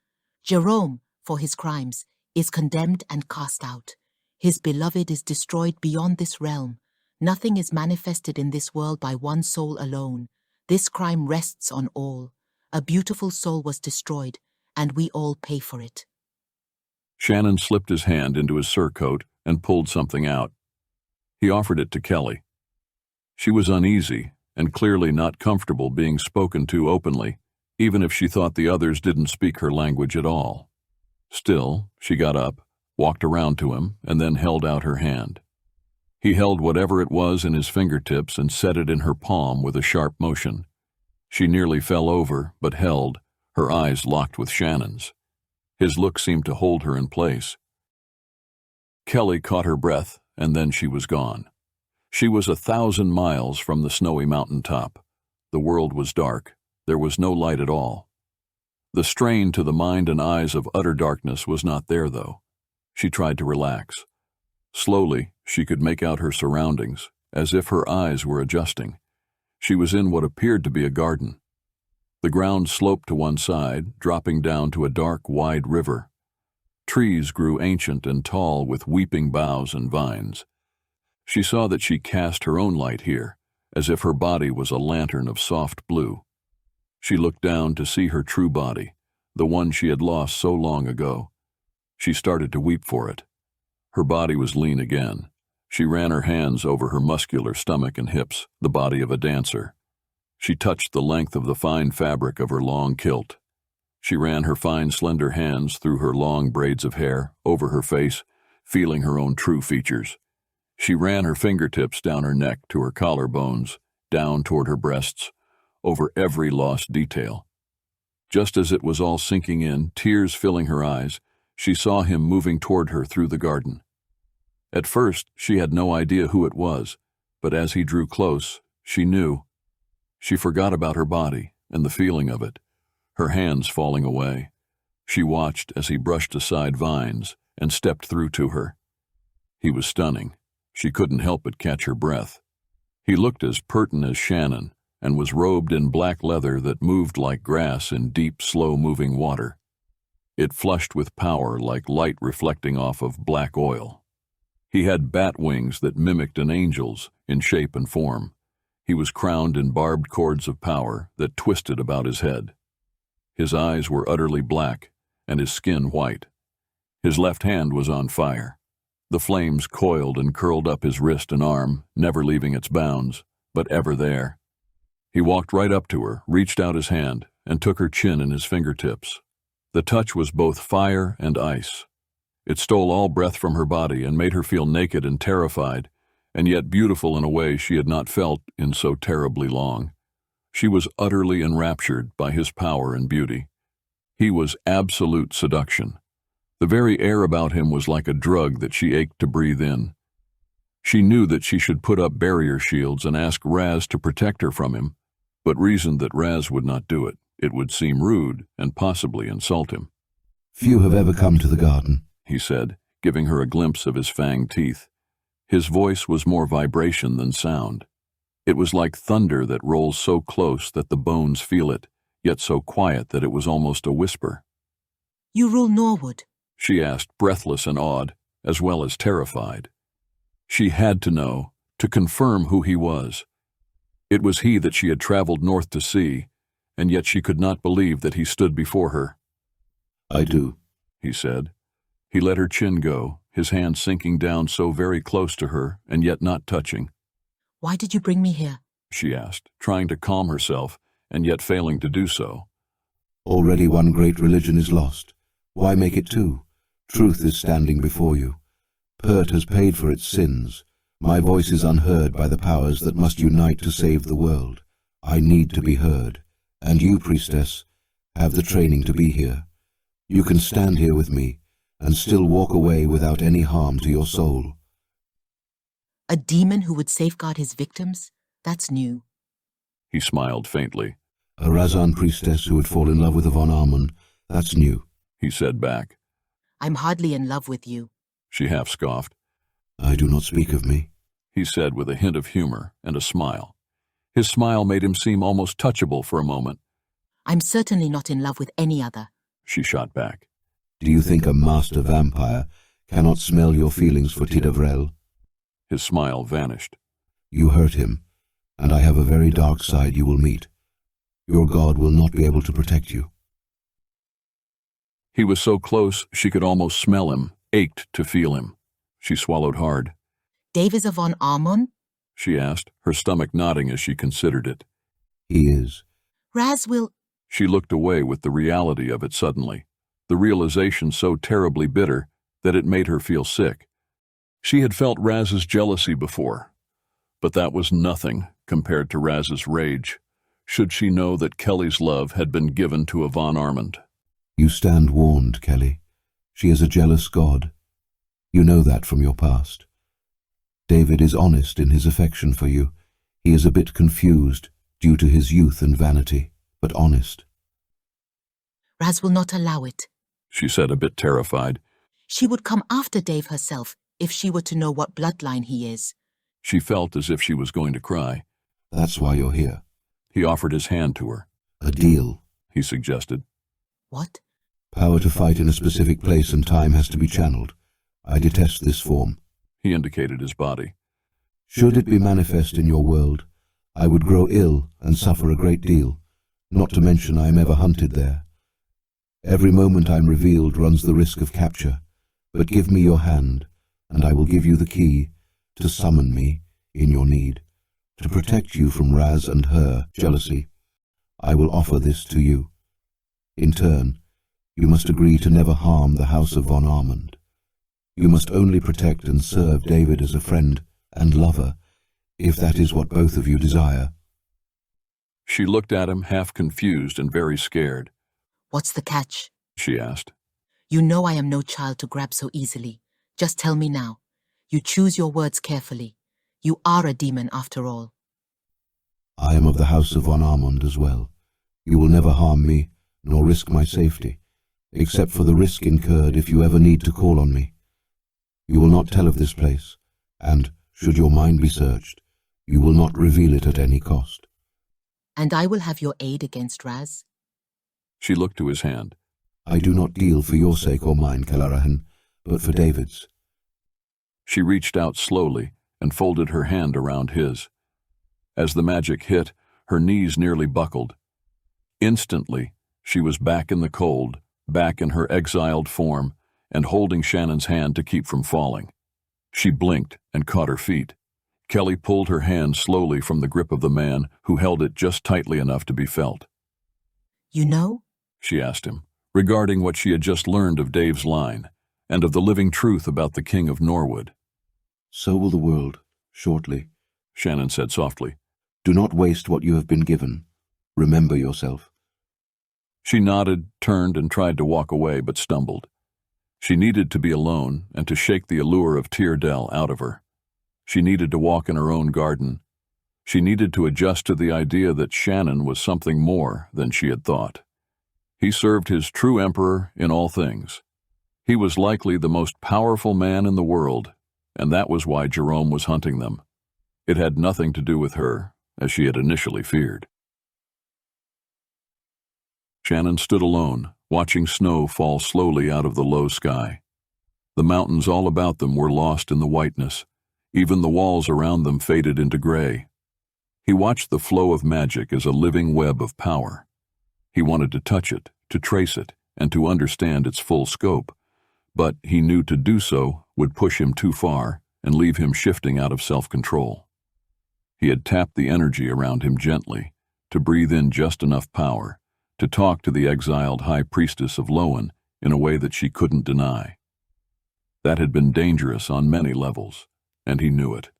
Jerome, for his crimes, is condemned and cast out. His beloved is destroyed beyond this realm. Nothing is manifested in this world by one soul alone. This crime rests on all. A beautiful soul was destroyed, and we all pay for it. Shannon slipped his hand into his surcoat and pulled something out. He offered it to Kelly. She was uneasy and clearly not comfortable being spoken to openly, even if she thought the others didn't speak her language at all. Still, she got up, walked around to him, and then held out her hand. He held whatever it was in his fingertips and set it in her palm with a sharp motion. She nearly fell over, but held, her eyes locked with Shannon's. His look seemed to hold her in place. Kelly caught her breath, and then she was gone. She was 1,000 miles from the snowy mountaintop. The world was dark. There was no light at all. The strain to the mind and eyes of utter darkness was not there, though. She tried to relax. Slowly, she could make out her surroundings, as if her eyes were adjusting. She was in what appeared to be a garden. The ground sloped to one side, dropping down to a dark, wide river. Trees grew ancient and tall with weeping boughs and vines. She saw that she cast her own light here, as if her body was a lantern of soft blue. She looked down to see her true body, the one she had lost so long ago. She started to weep for it. Her body was lean again. She ran her hands over her muscular stomach and hips, the body of a dancer. She touched the length of the fine fabric of her long kilt. She ran her fine, slender hands through her long braids of hair, over her face, feeling her own true features. She ran her fingertips down her neck to her collarbones, down toward her breasts, over every lost detail. Just as it was all sinking in, tears filling her eyes, she saw him moving toward her through the garden. At first, she had no idea who it was, but as he drew close, she knew. She forgot about her body and the feeling of it, her hands falling away. She watched as he brushed aside vines and stepped through to her. He was stunning. She couldn't help but catch her breath. He looked as pert as Shannon and was robed in black leather that moved like grass in deep, slow-moving water. It flushed with power like light reflecting off of black oil. He had bat wings that mimicked an angel's in shape and form. He was crowned in barbed cords of power that twisted about his head. His eyes were utterly black and his skin white. His left hand was on fire. The flames coiled and curled up his wrist and arm, never leaving its bounds, but ever there. He walked right up to her, reached out his hand, and took her chin in his fingertips. The touch was both fire and ice. It stole all breath from her body and made her feel naked and terrified, and yet beautiful in a way she had not felt in so terribly long. She was utterly enraptured by his power and beauty. He was absolute seduction. The very air about him was like a drug that she ached to breathe in. She knew that she should put up barrier shields and ask Raz to protect her from him, but reasoned that Raz would not do it. It would seem rude and possibly insult him. Few have ever come to the garden, he said, giving her a glimpse of his fanged teeth. His voice was more vibration than sound. It was like thunder that rolls so close that the bones feel it, yet so quiet that it was almost a whisper. You rule Norwood? She asked, breathless and awed, as well as terrified. She had to know, to confirm who he was. It was he that she had traveled north to see, and yet she could not believe that he stood before her. I do, he said. He let her chin go, his hand sinking down so very close to her and yet not touching. Why did you bring me here? She asked, trying to calm herself and yet failing to do so. Already one great religion is lost. Why make it two? Truth is standing before you. Pert has paid for its sins. My voice is unheard by the powers that must unite to save the world. I need to be heard. And you, priestess, have the training to be here. You can stand here with me and still walk away without any harm to your soul. A demon who would safeguard his victims? That's new. He smiled faintly. A Razan priestess who would fall in love with a von Armand? That's new, he said back. I'm hardly in love with you. She half scoffed. I do not speak of me, he said with a hint of humor and a smile. His smile made him seem almost touchable for a moment. I'm certainly not in love with any other, she shot back. Do you think a master vampire cannot smell your feelings for Tidavrel? His smile vanished. You hurt him, and I have a very dark side you will meet. Your god will not be able to protect you. He was so close she could almost smell him, ached to feel him. She swallowed hard. Dave is a von Armand? She asked, her stomach nodding as she considered it. He is. Raz will... She looked away with the reality of it suddenly, the realization so terribly bitter that it made her feel sick. She had felt Raz's jealousy before, but that was nothing compared to Raz's rage, should she know that Kelly's love had been given to a von Armand. You stand warned, Kelly. She is a jealous god. You know that from your past. David is honest in his affection for you. He is a bit confused due to his youth and vanity, but honest. Raz will not allow it, she said, a bit terrified. She would come after Dave herself if she were to know what bloodline he is. She felt as if she was going to cry. That's why you're here. He offered his hand to her. A deal, he suggested. What? Power to fight in a specific place and time has to be channeled. I detest this form. He indicated his body. Should it be manifest in your world, I would grow ill and suffer a great deal, not to mention I am ever hunted there. Every moment I'm revealed runs the risk of capture, but give me your hand, and I will give you the key to summon me in your need, to protect you from Raz and her jealousy. I will offer this to you. In turn, you must agree to never harm the House of von Armand. You must only protect and serve David as a friend and lover, if that is what both of you desire. She looked at him, half confused and very scared. What's the catch? She asked. You know I am no child to grab so easily. Just tell me now. You choose your words carefully. You are a demon after all. I am of the House of von Armand as well. You will never harm me, nor risk my safety, except for the risk incurred if you ever need to call on me. You will not tell of this place, and, should your mind be searched, you will not reveal it at any cost. And I will have your aid against Raz? She looked to his hand. I do not deal for your sake or mine, Kalarahan, but for David's. She reached out slowly and folded her hand around his. As the magic hit, her knees nearly buckled. Instantly, she was back in the cold, back in her exiled form, and holding Shannon's hand to keep from falling. She blinked and caught her feet. Kelly pulled her hand slowly from the grip of the man who held it just tightly enough to be felt. You know? She asked him, regarding what she had just learned of Dave's line, and of the living truth about the King of Norwood. So will the world, shortly, Shannon said softly. Do not waste what you have been given. Remember yourself. She nodded, turned, and tried to walk away, but stumbled. She needed to be alone and to shake the allure of Teardell out of her. She needed to walk in her own garden. She needed to adjust to the idea that Shannon was something more than she had thought. He served his true emperor in all things. He was likely the most powerful man in the world, and that was why Jerome was hunting them. It had nothing to do with her, as she had initially feared. Shannon stood alone, watching snow fall slowly out of the low sky. The mountains all about them were lost in the whiteness. Even the walls around them faded into gray. He watched the flow of magic as a living web of power. He wanted to touch it, to trace it, and to understand its full scope. But he knew to do so would push him too far and leave him shifting out of self-control. He had tapped the energy around him gently, to breathe in just enough power, to talk to the exiled high priestess of Lowen in a way that she couldn't deny. That had been dangerous on many levels, and he knew it.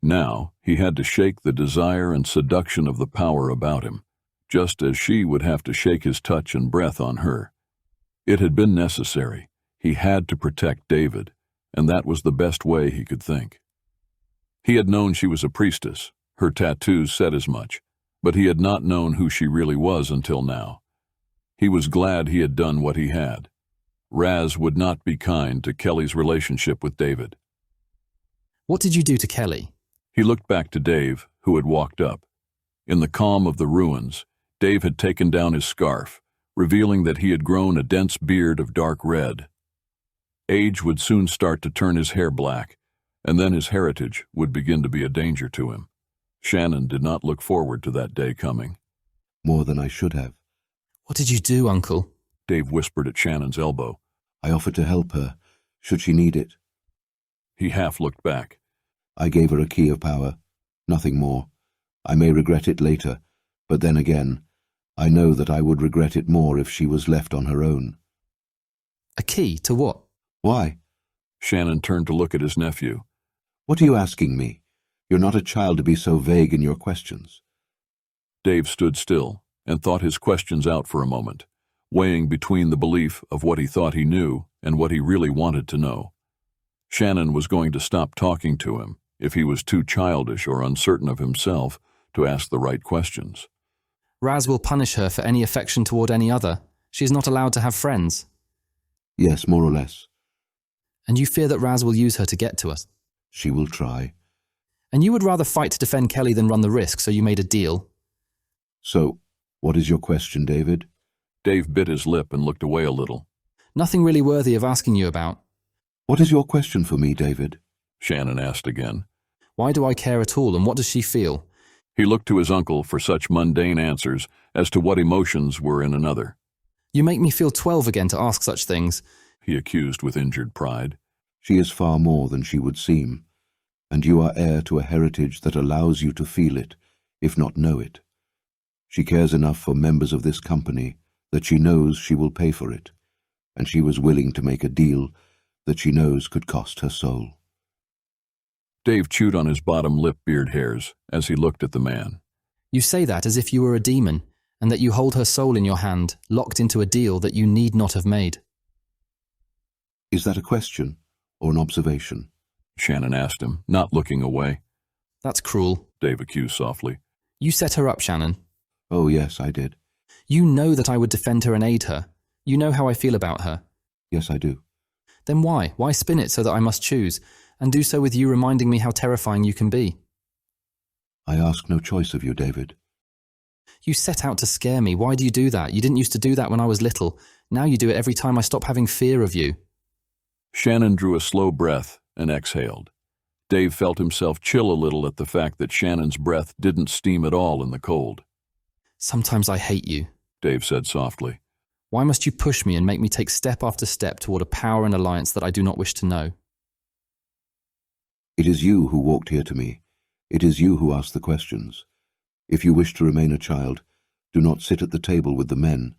Now he had to shake the desire and seduction of the power about him, just as she would have to shake his touch and breath on her. It had been necessary. He had to protect David, and that was the best way he could think. He had known she was a priestess. Her tattoos said as much, but he had not known who she really was until now. He was glad he had done what he had. Raz would not be kind to Kelly's relationship with David. What did you do to Kelly? He looked back to Dave, who had walked up. In the calm of the ruins, Dave had taken down his scarf, revealing that he had grown a dense beard of dark red. Age would soon start to turn his hair black, and then his heritage would begin to be a danger to him. Shannon did not look forward to that day coming. More than I should have. What did you do, Uncle? Dave whispered at Shannon's elbow. I offered to help her, should she need it. He half looked back. I gave her a key of power, nothing more. I may regret it later, but then again, I know that I would regret it more if she was left on her own. A key to what? Why? Shannon turned to look at his nephew. What are you asking me? You're not a child to be so vague in your questions. Dave stood still and thought his questions out for a moment, weighing between the belief of what he thought he knew and what he really wanted to know. Shannon was going to stop talking to him if he was too childish or uncertain of himself to ask the right questions. Raz will punish her for any affection toward any other. She is not allowed to have friends. Yes, more or less. And you fear that Raz will use her to get to us? She will try. And you would rather fight to defend Kelly than run the risk, so you made a deal? So, what is your question, David? Dave bit his lip and looked away a little. Nothing really worthy of asking you about. What is your question for me, David? Shannon asked again. Why do I care at all, and what does she feel? He looked to his uncle for such mundane answers as to what emotions were in another. You make me feel 12 again to ask such things, he accused with injured pride. She is far more than she would seem, and you are heir to a heritage that allows you to feel it, if not know it. She cares enough for members of this company that she knows she will pay for it, and she was willing to make a deal that she knows could cost her soul. Dave chewed on his bottom lip beard hairs as he looked at the man. You say that as if you were a demon, and that you hold her soul in your hand, locked into a deal that you need not have made. Is that a question or an observation? Shannon asked him, not looking away. That's cruel, Dave accused softly. You set her up, Shannon. Oh, yes, I did. You know that I would defend her and aid her. You know how I feel about her. Yes, I do. Then why? Why spin it so that I must choose, and do so with you reminding me how terrifying you can be? I ask no choice of you, David. You set out to scare me. Why do you do that? You didn't used to do that when I was little. Now you do it every time I stop having fear of you. Shannon drew a slow breath and exhaled. Dave felt himself chill a little at the fact that Shannon's breath didn't steam at all in the cold. Sometimes I hate you, Dave said softly. Why must you push me and make me take step after step toward a power and alliance that I do not wish to know? It is you who walked here to me. It is you who asked the questions. If you wish to remain a child, do not sit at the table with the men.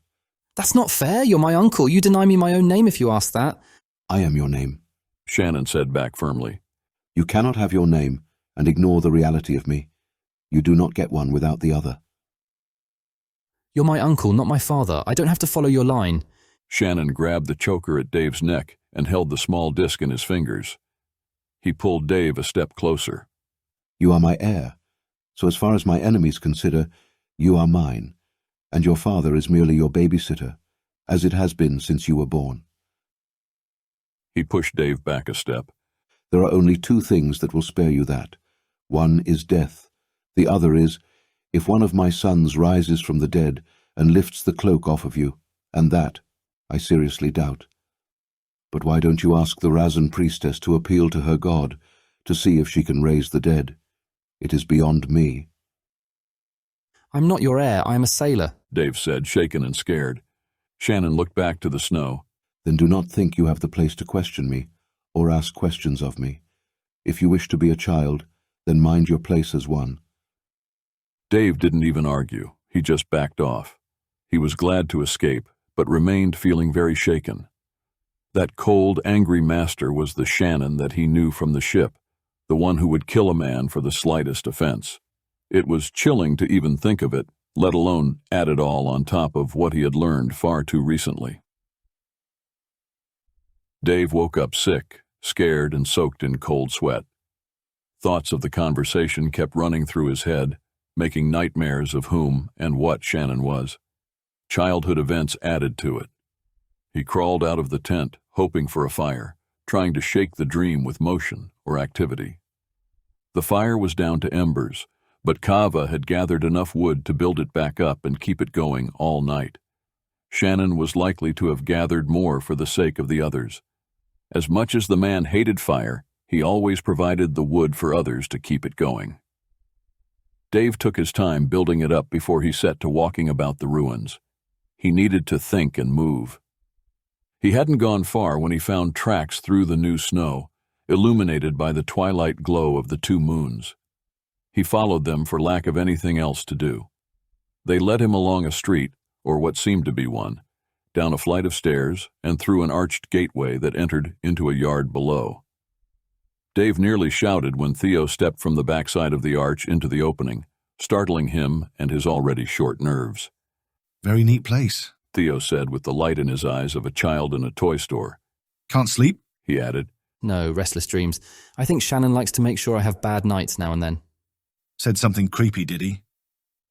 That's not fair. You're my uncle. You deny me my own name if you ask that. I am your name, Shannon said back firmly. You cannot have your name and ignore the reality of me. You do not get one without the other. You're my uncle, not my father. I don't have to follow your line. Shannon grabbed the choker at Dave's neck and held the small disc in his fingers. He pulled Dave a step closer. You are my heir, so as far as my enemies consider, you are mine, and your father is merely your babysitter, as it has been since you were born. He pushed Dave back a step. There are only two things that will spare you that. One is death. The other is, if one of my sons rises from the dead and lifts the cloak off of you, and that I seriously doubt. But why don't you ask the Razan priestess to appeal to her god, to see if she can raise the dead? It is beyond me. I'm not your heir, I am a sailor, Dave said, shaken and scared. Shannon looked back to the snow. Then do not think you have the place to question me, or ask questions of me. If you wish to be a child, then mind your place as one. Dave didn't even argue. He just backed off. He was glad to escape, but remained feeling very shaken. That cold, angry master was the Shannon that he knew from the ship, the one who would kill a man for the slightest offense. It was chilling to even think of it, let alone add it all on top of what he had learned far too recently. Dave woke up sick, scared and soaked in cold sweat. Thoughts of the conversation kept running through his head, making nightmares of whom and what Shannon was. Childhood events added to it. He crawled out of the tent, hoping for a fire, trying to shake the dream with motion or activity. The fire was down to embers, but Kava had gathered enough wood to build it back up and keep it going all night. Shannon was likely to have gathered more for the sake of the others. As much as the man hated fire, he always provided the wood for others to keep it going. Dave took his time building it up before he set to walking about the ruins. He needed to think and move. He hadn't gone far when he found tracks through the new snow, illuminated by the twilight glow of the two moons. He followed them for lack of anything else to do. They led him along a street, or what seemed to be one, down a flight of stairs and through an arched gateway that entered into a yard below. Dave nearly shouted when Theo stepped from the backside of the arch into the opening, startling him and his already short nerves. Very neat place, Theo said with the light in his eyes of a child in a toy store. Can't sleep? He added. No, restless dreams. I think Shannon likes to make sure I have bad nights now and then. Said something creepy, did he?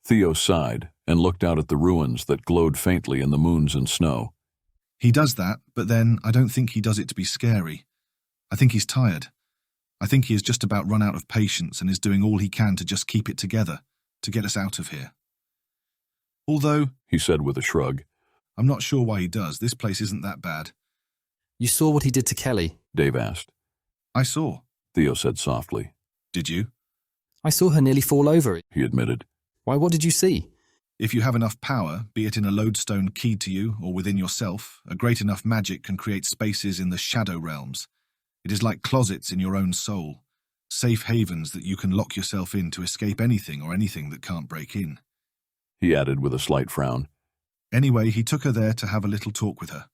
Theo sighed and looked out at the ruins that glowed faintly in the moons and snow. He does that, but then I don't think he does it to be scary. I think he's tired. I think he has just about run out of patience and is doing all he can to just keep it together, to get us out of here. Although, he said with a shrug, I'm not sure why he does. This place isn't that bad. You saw what he did to Kelly? Dave asked. I saw. Theo said softly. Did you? I saw her nearly fall over, he admitted. Why, what did you see? If you have enough power, be it in a lodestone keyed to you or within yourself, a great enough magic can create spaces in the shadow realms. It is like closets in your own soul, safe havens that you can lock yourself in to escape anything or anything that can't break in. He added with a slight frown. Anyway, he took her there to have a little talk with her.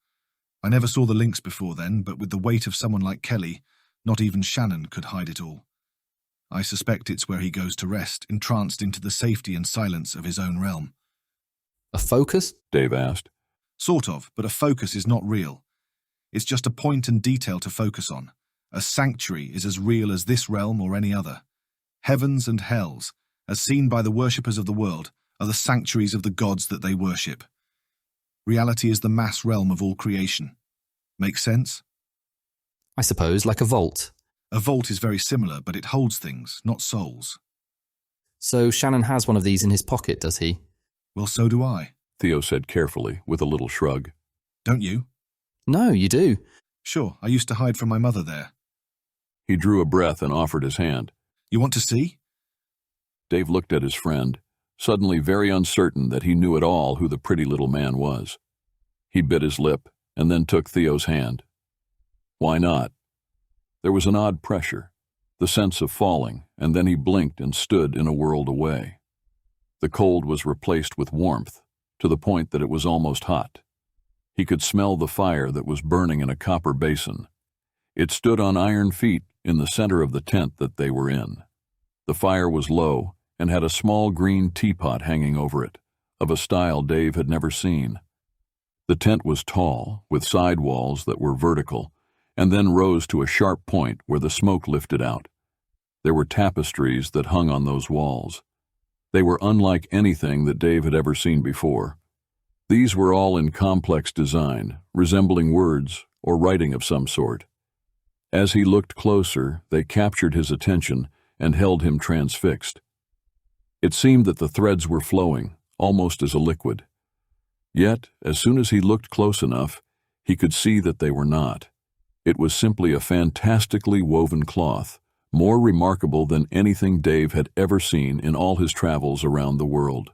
I never saw the links before then, but with the weight of someone like Kelly, not even Shannon could hide it all. I suspect it's where he goes to rest, entranced into the safety and silence of his own realm. A focus? Dave asked. Sort of, but a focus is not real. It's just a point and detail to focus on. A sanctuary is as real as this realm or any other. Heavens and hells, as seen by the worshippers of the world, are the sanctuaries of the gods that they worship. Reality is the mass realm of all creation. Make sense? I suppose, like a vault. A vault is very similar, but it holds things, not souls. So Shannon has one of these in his pocket, does he? Well, so do I, Theo said carefully, with a little shrug. Don't you? No, you do. Sure, I used to hide from my mother there. He drew a breath and offered his hand. You want to see? Dave looked at his friend, suddenly very uncertain that he knew at all who the pretty little man was. He bit his lip and then took Theo's hand. Why not? There was an odd pressure, the sense of falling, and then he blinked and stood in a world away. The cold was replaced with warmth, to the point that it was almost hot. He could smell the fire that was burning in a copper basin. It stood on iron feet in the center of the tent that they were in. The fire was low and had a small green teapot hanging over it, of a style Dave had never seen. The tent was tall, with side walls that were vertical, and then rose to a sharp point where the smoke lifted out. There were tapestries that hung on those walls. They were unlike anything that Dave had ever seen before. These were all in complex design, resembling words or writing of some sort. As he looked closer, they captured his attention and held him transfixed. It seemed that the threads were flowing, almost as a liquid. Yet, as soon as he looked close enough, he could see that they were not. It was simply a fantastically woven cloth, more remarkable than anything Dave had ever seen in all his travels around the world.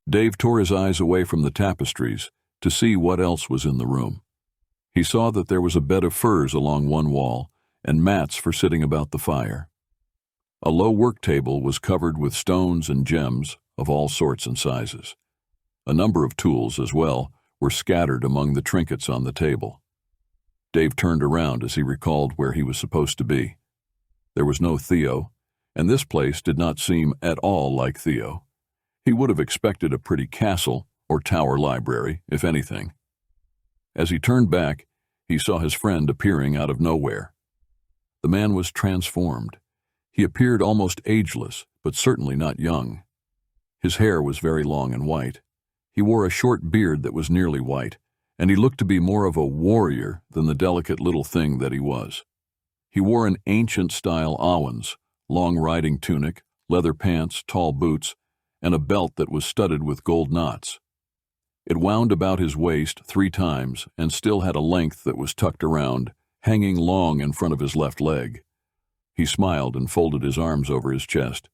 Dave tore his eyes away from the tapestries to see what else was in the room. He saw that there was a bed of furs along one wall and mats for sitting about the fire. A low work table was covered with stones and gems of all sorts and sizes. A number of tools, as well, were scattered among the trinkets on the table. Dave turned around as he recalled where he was supposed to be. There was no Theo, and this place did not seem at all like Theo. He would have expected a pretty castle or tower library, if anything. As he turned back, he saw his friend appearing out of nowhere. The man was transformed. He appeared almost ageless, but certainly not young. His hair was very long and white. He wore a short beard that was nearly white, and he looked to be more of a warrior than the delicate little thing that he was. He wore an ancient-style awans, long riding tunic, leather pants, tall boots, and a belt that was studded with gold knots. It wound about his waist 3 times and still had a length that was tucked around, hanging long in front of his left leg. He smiled and folded his arms over his chest.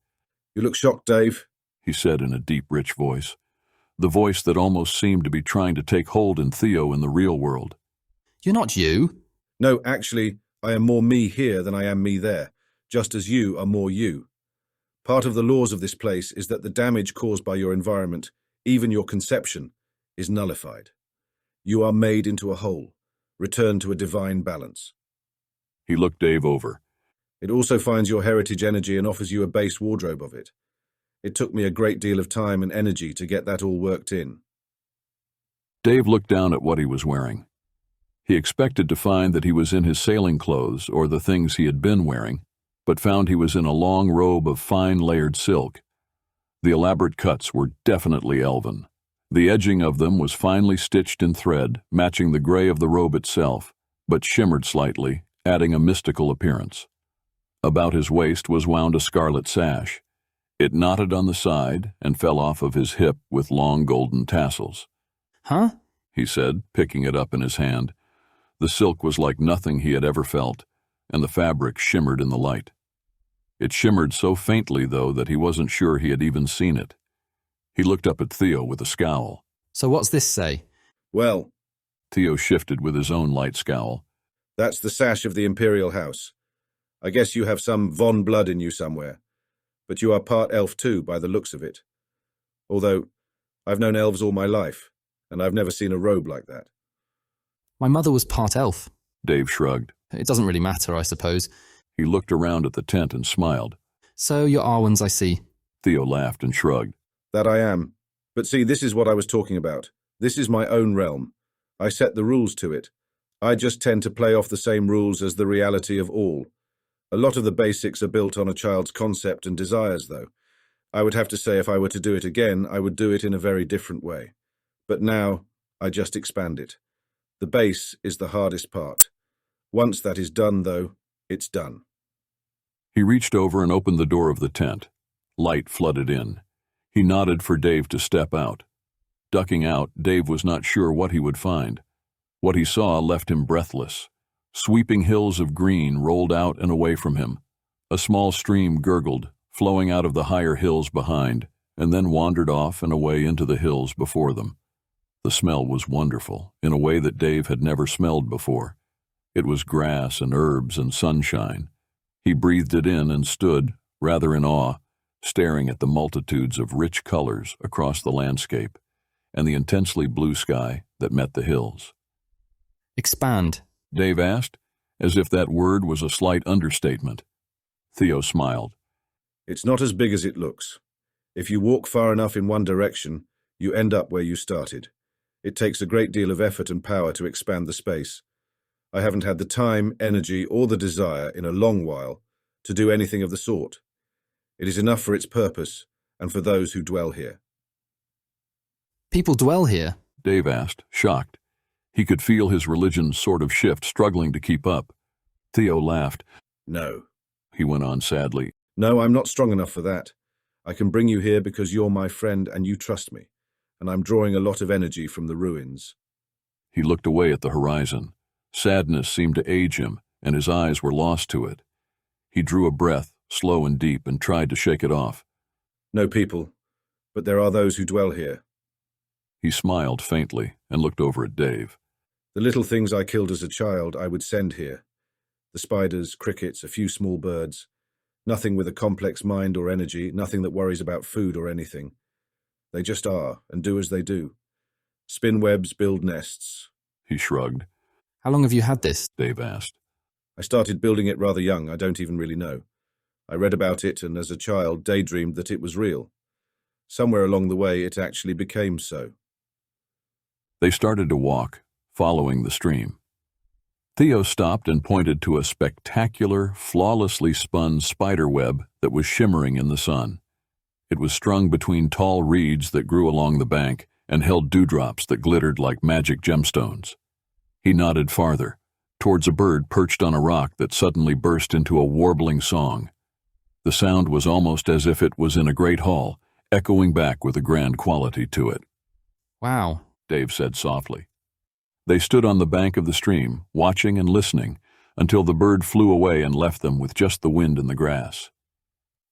"You look shocked, Dave," he said in a deep, rich voice, the voice that almost seemed to be trying to take hold in Theo in the real world. "You're not you." "No, actually, I am more me here than I am me there, just as you are more you. Part of the laws of this place is that the damage caused by your environment, even your conception, is nullified. You are made into a whole, returned to a divine balance." He looked Dave over. "It also finds your heritage energy and offers you a base wardrobe of it. It took me a great deal of time and energy to get that all worked in." Dave looked down at what he was wearing. He expected to find that he was in his sailing clothes or the things he had been wearing, but found he was in a long robe of fine layered silk. The elaborate cuts were definitely elven. The edging of them was finely stitched in thread, matching the gray of the robe itself, but shimmered slightly, adding a mystical appearance. About his waist was wound a scarlet sash. It knotted on the side and fell off of his hip with long golden tassels. "Huh?" he said, picking it up in his hand. The silk was like nothing he had ever felt, and the fabric shimmered in the light. It shimmered so faintly, though, that he wasn't sure he had even seen it. He looked up at Theo with a scowl. "So what's this say?" "Well," Theo shifted with his own light scowl, "that's the sash of the Imperial House. I guess you have some Von blood in you somewhere, but you are part elf too, by the looks of it. Although, I've known elves all my life, and I've never seen a robe like that." "My mother was part elf." Dave shrugged. "It doesn't really matter, I suppose." He looked around at the tent and smiled. "So you're Arwens, I see." Theo laughed and shrugged. "That I am. But see, this is what I was talking about. This is my own realm. I set the rules to it. I just tend to play off the same rules as the reality of all. A lot of the basics are built on a child's concept and desires, though. I would have to say if I were to do it again, I would do it in a very different way. But now, I just expand it. The base is the hardest part. Once that is done, though, it's done." He reached over and opened the door of the tent. Light flooded in. He nodded for Dave to step out. Ducking out, Dave was not sure what he would find. What he saw left him breathless. Sweeping hills of green rolled out and away from him. A small stream gurgled, flowing out of the higher hills behind, and then wandered off and away into the hills before them. The smell was wonderful, in a way that Dave had never smelled before. It was grass and herbs and sunshine. He breathed it in and stood, rather in awe, staring at the multitudes of rich colors across the landscape and the intensely blue sky that met the hills. "Expand," Dave asked, as if that word was a slight understatement. Theo smiled. "It's not as big as it looks. If you walk far enough in one direction, you end up where you started. It takes a great deal of effort and power to expand the space. I haven't had the time, energy, or the desire in a long while to do anything of the sort. It is enough for its purpose and for those who dwell here. People dwell here? Dave asked, shocked. He could feel his religion sort of shift, struggling to keep up. Theo laughed. No, he went on sadly. No, I'm not strong enough for that. I can bring you here because you're my friend and you trust me, and I'm drawing a lot of energy from the ruins. He looked away at the horizon. Sadness seemed to age him, and his eyes were lost to it. He drew a breath, slow and deep, and tried to shake it off. No people, but there are those who dwell here. He smiled faintly and looked over at Dave. The little things I killed as a child I would send here. The spiders, crickets, a few small birds. Nothing with a complex mind or energy, nothing that worries about food or anything. They just are, and do as they do. Spin webs, build nests. He shrugged. How long have you had this? Dave asked. I started building it rather young, I don't even really know. I read about it and as a child daydreamed that it was real. Somewhere along the way it actually became so. They started to walk, following the stream. Theo stopped and pointed to a spectacular, flawlessly spun spider web that was shimmering in the sun. It was strung between tall reeds that grew along the bank and held dewdrops that glittered like magic gemstones. He nodded farther, towards a bird perched on a rock that suddenly burst into a warbling song. The sound was almost as if it was in a great hall, echoing back with a grand quality to it. Wow, Dave said softly. They stood on the bank of the stream, watching and listening, until the bird flew away and left them with just the wind and the grass.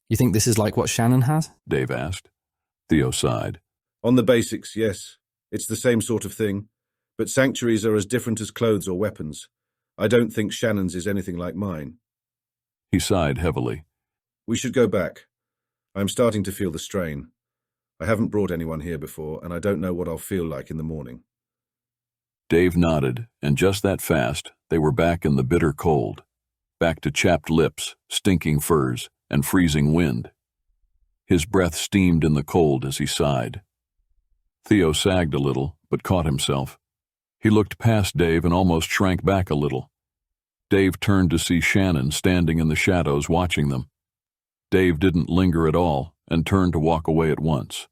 You think this is like what Shannon had? Dave asked. Theo sighed. On the basics, yes. It's the same sort of thing. But sanctuaries are as different as clothes or weapons. I don't think Shannon's is anything like mine. He sighed heavily. We should go back. I'm starting to feel the strain. I haven't brought anyone here before, and I don't know what I'll feel like in the morning. Dave nodded, and just that fast, they were back in the bitter cold. Back to chapped lips, stinking furs, and freezing wind. His breath steamed in the cold as he sighed. Theo sagged a little, but caught himself. He looked past Dave and almost shrank back a little. Dave turned to see Shannon standing in the shadows watching them. Dave didn't linger at all and turned to walk away at once.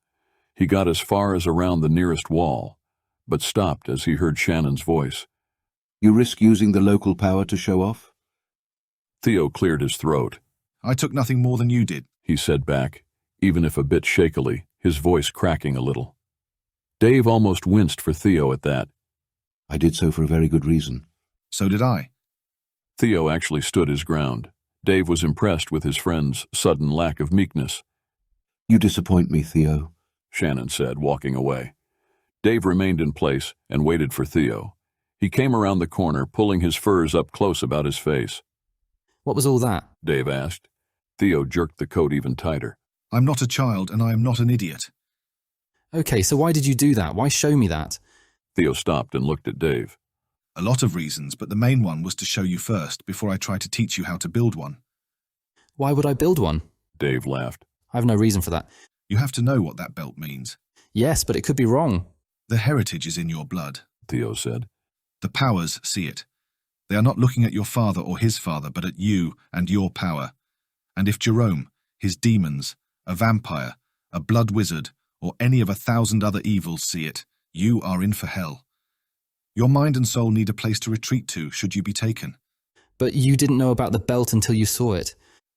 He got as far as around the nearest wall, but stopped as he heard Shannon's voice. You risk using the local power to show off? Theo cleared his throat. I took nothing more than you did, he said back, even if a bit shakily, his voice cracking a little. Dave almost winced for Theo at that. I did so for a very good reason. So did I. Theo actually stood his ground. Dave was impressed with his friend's sudden lack of meekness. You disappoint me, Theo, Shannon said, walking away. Dave remained in place and waited for Theo. He came around the corner, pulling his furs up close about his face. What was all that? Dave asked. Theo jerked the coat even tighter. I'm not a child and I am not an idiot. Okay, so why did you do that? Why show me that? Theo stopped and looked at Dave. A lot of reasons, but the main one was to show you first, before I try to teach you how to build one. Why would I build one? Dave laughed. I have no reason for that. You have to know what that belt means. Yes, but it could be wrong. The heritage is in your blood, Theo said. The powers see it. They are not looking at your father or his father, but at you and your power. And if Jerome, his demons, a vampire, a blood wizard, or any of 1,000 other evils see it, you are in for hell. Your mind and soul need a place to retreat to, should you be taken. But you didn't know about the belt until you saw it.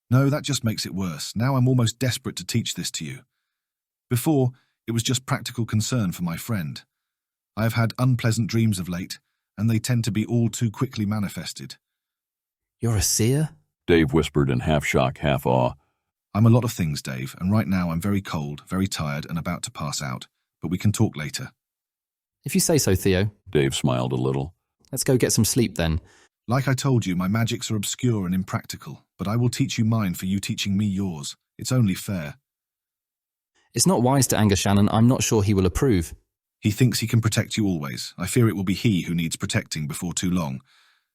No, that just makes it worse. Now I'm almost desperate to teach this to you. Before, it was just practical concern for my friend. I have had unpleasant dreams of late, and they tend to be all too quickly manifested. You're a seer? Dave whispered in half shock, half awe. I'm a lot of things, Dave, and right now I'm very cold, very tired, and about to pass out. But we can talk later. If you say so, Theo. Dave smiled a little. Let's go get some sleep then. Like I told you, my magics are obscure and impractical, but I will teach you mine for you teaching me yours. It's only fair. It's not wise to anger Shannon. I'm not sure he will approve. He thinks he can protect you always. I fear it will be he who needs protecting before too long,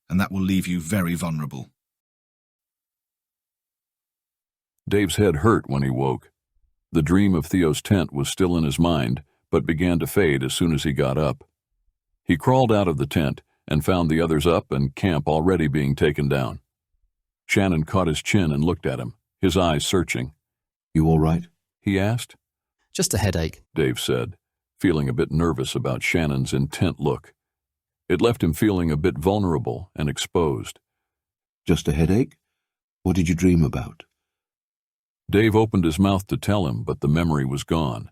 and that will leave you very vulnerable. Dave's head hurt when he woke. The dream of Theo's tent was still in his mind, but began to fade as soon as he got up. He crawled out of the tent and found the others up and camp already being taken down. Shannon caught his chin and looked at him, his eyes searching. "You all right?" he asked. Just a headache, Dave said, feeling a bit nervous about Shannon's intent look. It left him feeling a bit vulnerable and exposed. "Just a headache? What did you dream about?" Dave opened his mouth to tell him, but the memory was gone.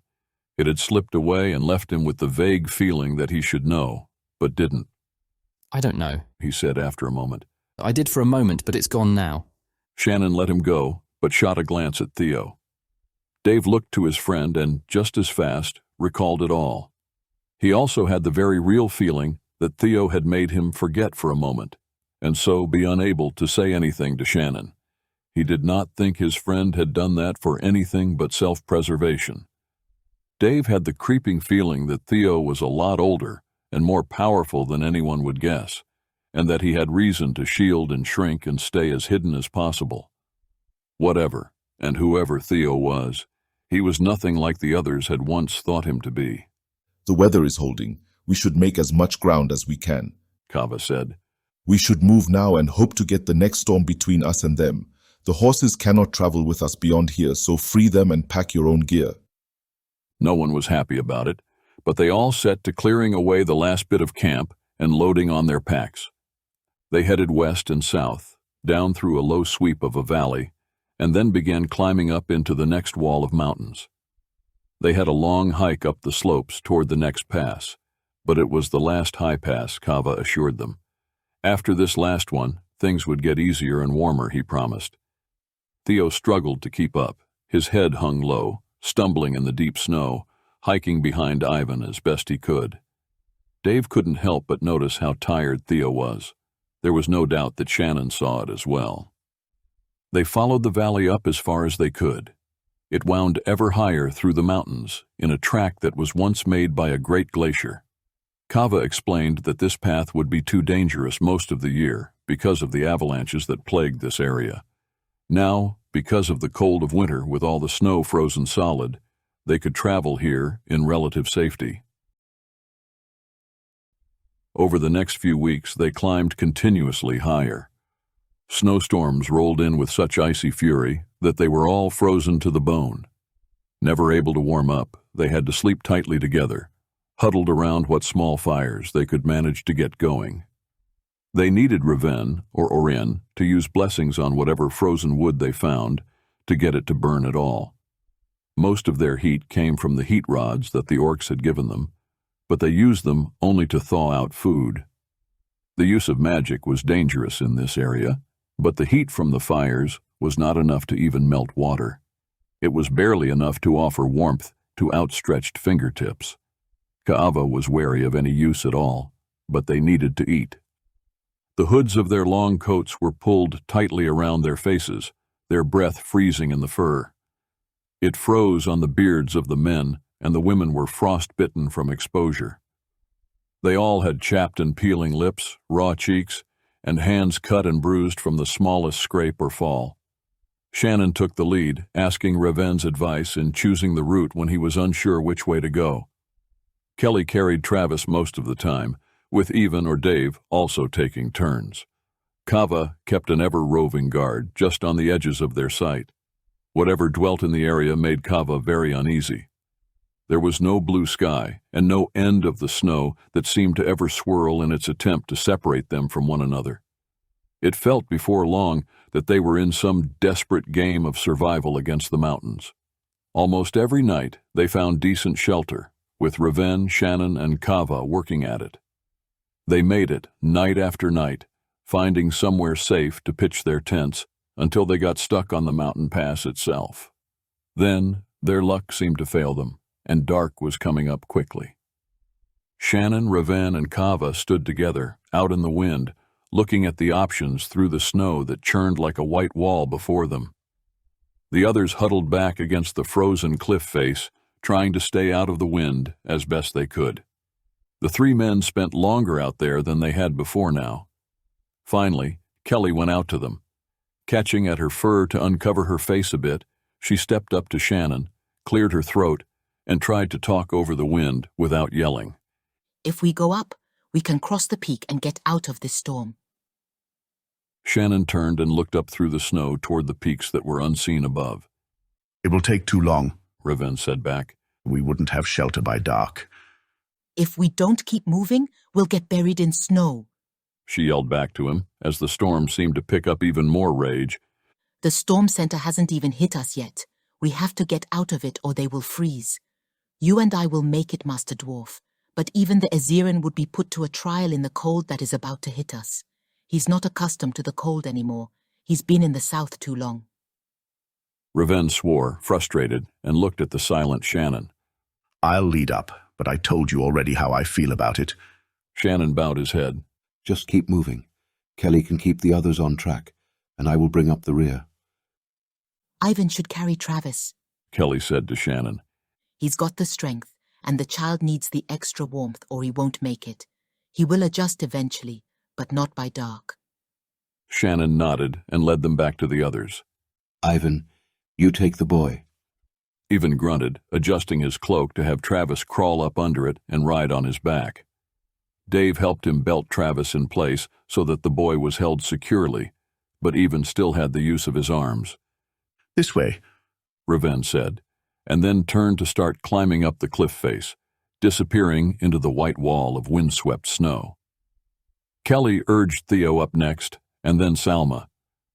It had slipped away and left him with the vague feeling that he should know, but didn't. I don't know, he said after a moment. I did for a moment, but it's gone now. Shannon let him go, but shot a glance at Theo. Dave looked to his friend and, just as fast, recalled it all. He also had the very real feeling that Theo had made him forget for a moment, and so be unable to say anything to Shannon. He did not think his friend had done that for anything but self-preservation. Dave had the creeping feeling that Theo was a lot older and more powerful than anyone would guess, and that he had reason to shield and shrink and stay as hidden as possible. Whatever, and whoever Theo was, he was nothing like the others had once thought him to be. "The weather is holding. We should make as much ground as we can," Kava said. "We should move now and hope to get the next storm between us and them. The horses cannot travel with us beyond here, so free them and pack your own gear." No one was happy about it, but they all set to clearing away the last bit of camp and loading on their packs. They headed west and south, down through a low sweep of a valley, and then began climbing up into the next wall of mountains. They had a long hike up the slopes toward the next pass, but it was the last high pass, Kava assured them. After this last one, things would get easier and warmer, he promised. Theo struggled to keep up. His head hung low, stumbling in the deep snow, hiking behind Ivan as best he could. Dave couldn't help but notice how tired Theo was. There was no doubt that Shannon saw it as well. They followed the valley up as far as they could. It wound ever higher through the mountains, in a track that was once made by a great glacier. Kava explained that this path would be too dangerous most of the year because of the avalanches that plagued this area. Now, because of the cold of winter with all the snow frozen solid, they could travel here in relative safety. Over the next few weeks, they climbed continuously higher. Snowstorms rolled in with such icy fury that they were all frozen to the bone. Never able to warm up, they had to sleep tightly together, huddled around what small fires they could manage to get going. They needed Reven, or Oirion, to use blessings on whatever frozen wood they found to get it to burn at all. Most of their heat came from the heat rods that the orcs had given them, but they used them only to thaw out food. The use of magic was dangerous in this area, but the heat from the fires was not enough to even melt water. It was barely enough to offer warmth to outstretched fingertips. Ka'ava was wary of any use at all, but they needed to eat. The hoods of their long coats were pulled tightly around their faces, their breath freezing in the fur. It froze on the beards of the men, and the women were frostbitten from exposure. They all had chapped and peeling lips, raw cheeks, and hands cut and bruised from the smallest scrape or fall. Shannon took the lead, asking Reven's advice in choosing the route when he was unsure which way to go. Kelly carried Travis most of the time, with Even or Dave also taking turns. Kava kept an ever-roving guard just on the edges of their sight. Whatever dwelt in the area made Kava very uneasy. There was no blue sky and no end of the snow that seemed to ever swirl in its attempt to separate them from one another. It felt before long that they were in some desperate game of survival against the mountains. Almost every night they found decent shelter, with Reven, Shannon, and Kava working at it. They made it night after night, finding somewhere safe to pitch their tents until they got stuck on the mountain pass itself. Then their luck seemed to fail them, and dark was coming up quickly. Shannon, Reven, and Kava stood together, out in the wind, looking at the options through the snow that churned like a white wall before them. The others huddled back against the frozen cliff face, trying to stay out of the wind as best they could. The three men spent longer out there than they had before now. Finally, Kelly went out to them. Catching at her fur to uncover her face a bit, she stepped up to Shannon, cleared her throat, and tried to talk over the wind without yelling. If we go up, we can cross the peak and get out of this storm. Shannon turned and looked up through the snow toward the peaks that were unseen above. It will take too long, Raven said back. We wouldn't have shelter by dark. If we don't keep moving, we'll get buried in snow. She yelled back to him as the storm seemed to pick up even more rage. The storm center hasn't even hit us yet. We have to get out of it or they will freeze. You and I will make it, Master Dwarf, but even the Oirion would be put to a trial in the cold that is about to hit us. He's not accustomed to the cold anymore. He's been in the south too long. Raven swore, frustrated, and looked at the silent Shannon. I'll lead up, but I told you already how I feel about it. Shannon bowed his head. Just keep moving. Kelly can keep the others on track, and I will bring up the rear. Ivan should carry Travis, Kelly said to Shannon. He's got the strength, and the child needs the extra warmth or he won't make it. He will adjust eventually, but not by dark. Shannon nodded and led them back to the others. Ivan, you take the boy. Ivan grunted, adjusting his cloak to have Travis crawl up under it and ride on his back. Dave helped him belt Travis in place so that the boy was held securely, but Ivan still had the use of his arms. This way, Raven said, and then turned to start climbing up the cliff face, disappearing into the white wall of windswept snow. Kelly urged Theo up next, and then Salma.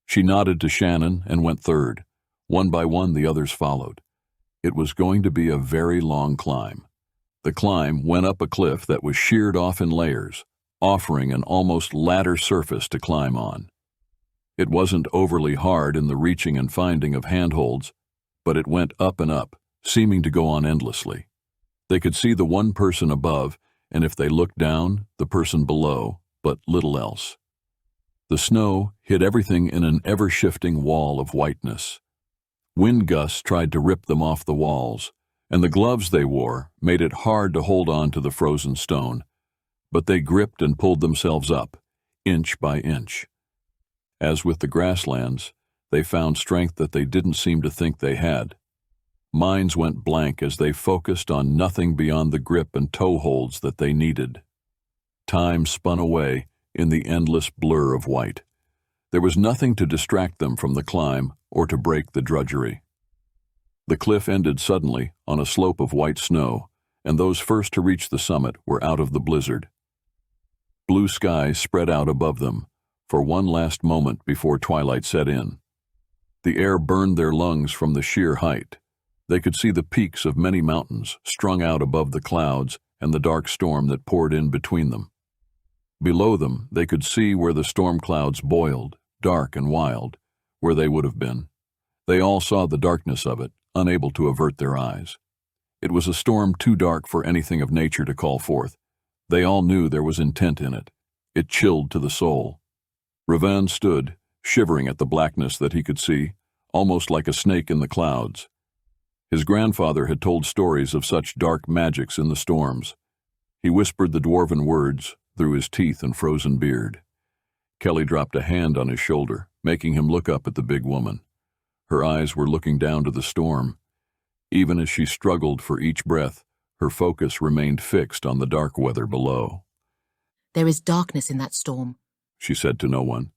She nodded to Shannon and went third. One by one, the others followed. It was going to be a very long climb. The climb went up a cliff that was sheared off in layers, offering an almost ladder surface to climb on. It wasn't overly hard in the reaching and finding of handholds, but it went up and up, seeming to go on endlessly. They could see the one person above, and if they looked down, the person below, but little else. The snow hid everything in an ever-shifting wall of whiteness. Wind gusts tried to rip them off the walls, and the gloves they wore made it hard to hold on to the frozen stone, but they gripped and pulled themselves up, inch by inch. As with the grasslands, they found strength that they didn't seem to think they had. Minds went blank as they focused on nothing beyond the grip and toe holds that they needed. Time spun away in the endless blur of white. There was nothing to distract them from the climb or to break the drudgery. The cliff ended suddenly on a slope of white snow, and those first to reach the summit were out of the blizzard. Blue sky spread out above them for one last moment before twilight set in. The air burned their lungs from the sheer height. They could see the peaks of many mountains strung out above the clouds and the dark storm that poured in between them. Below them, they could see where the storm clouds boiled, dark and wild, where they would have been. They all saw the darkness of it, unable to avert their eyes. It was a storm too dark for anything of nature to call forth. They all knew there was intent in it. It chilled to the soul. Raven stood, shivering at the blackness that he could see, almost like a snake in the clouds. His grandfather had told stories of such dark magics in the storms. He whispered the dwarven words through his teeth and frozen beard. Kelly dropped a hand on his shoulder, making him look up at the big woman. Her eyes were looking down to the storm. Even as she struggled for each breath, her focus remained fixed on the dark weather below. There is darkness in that storm, she said to no one.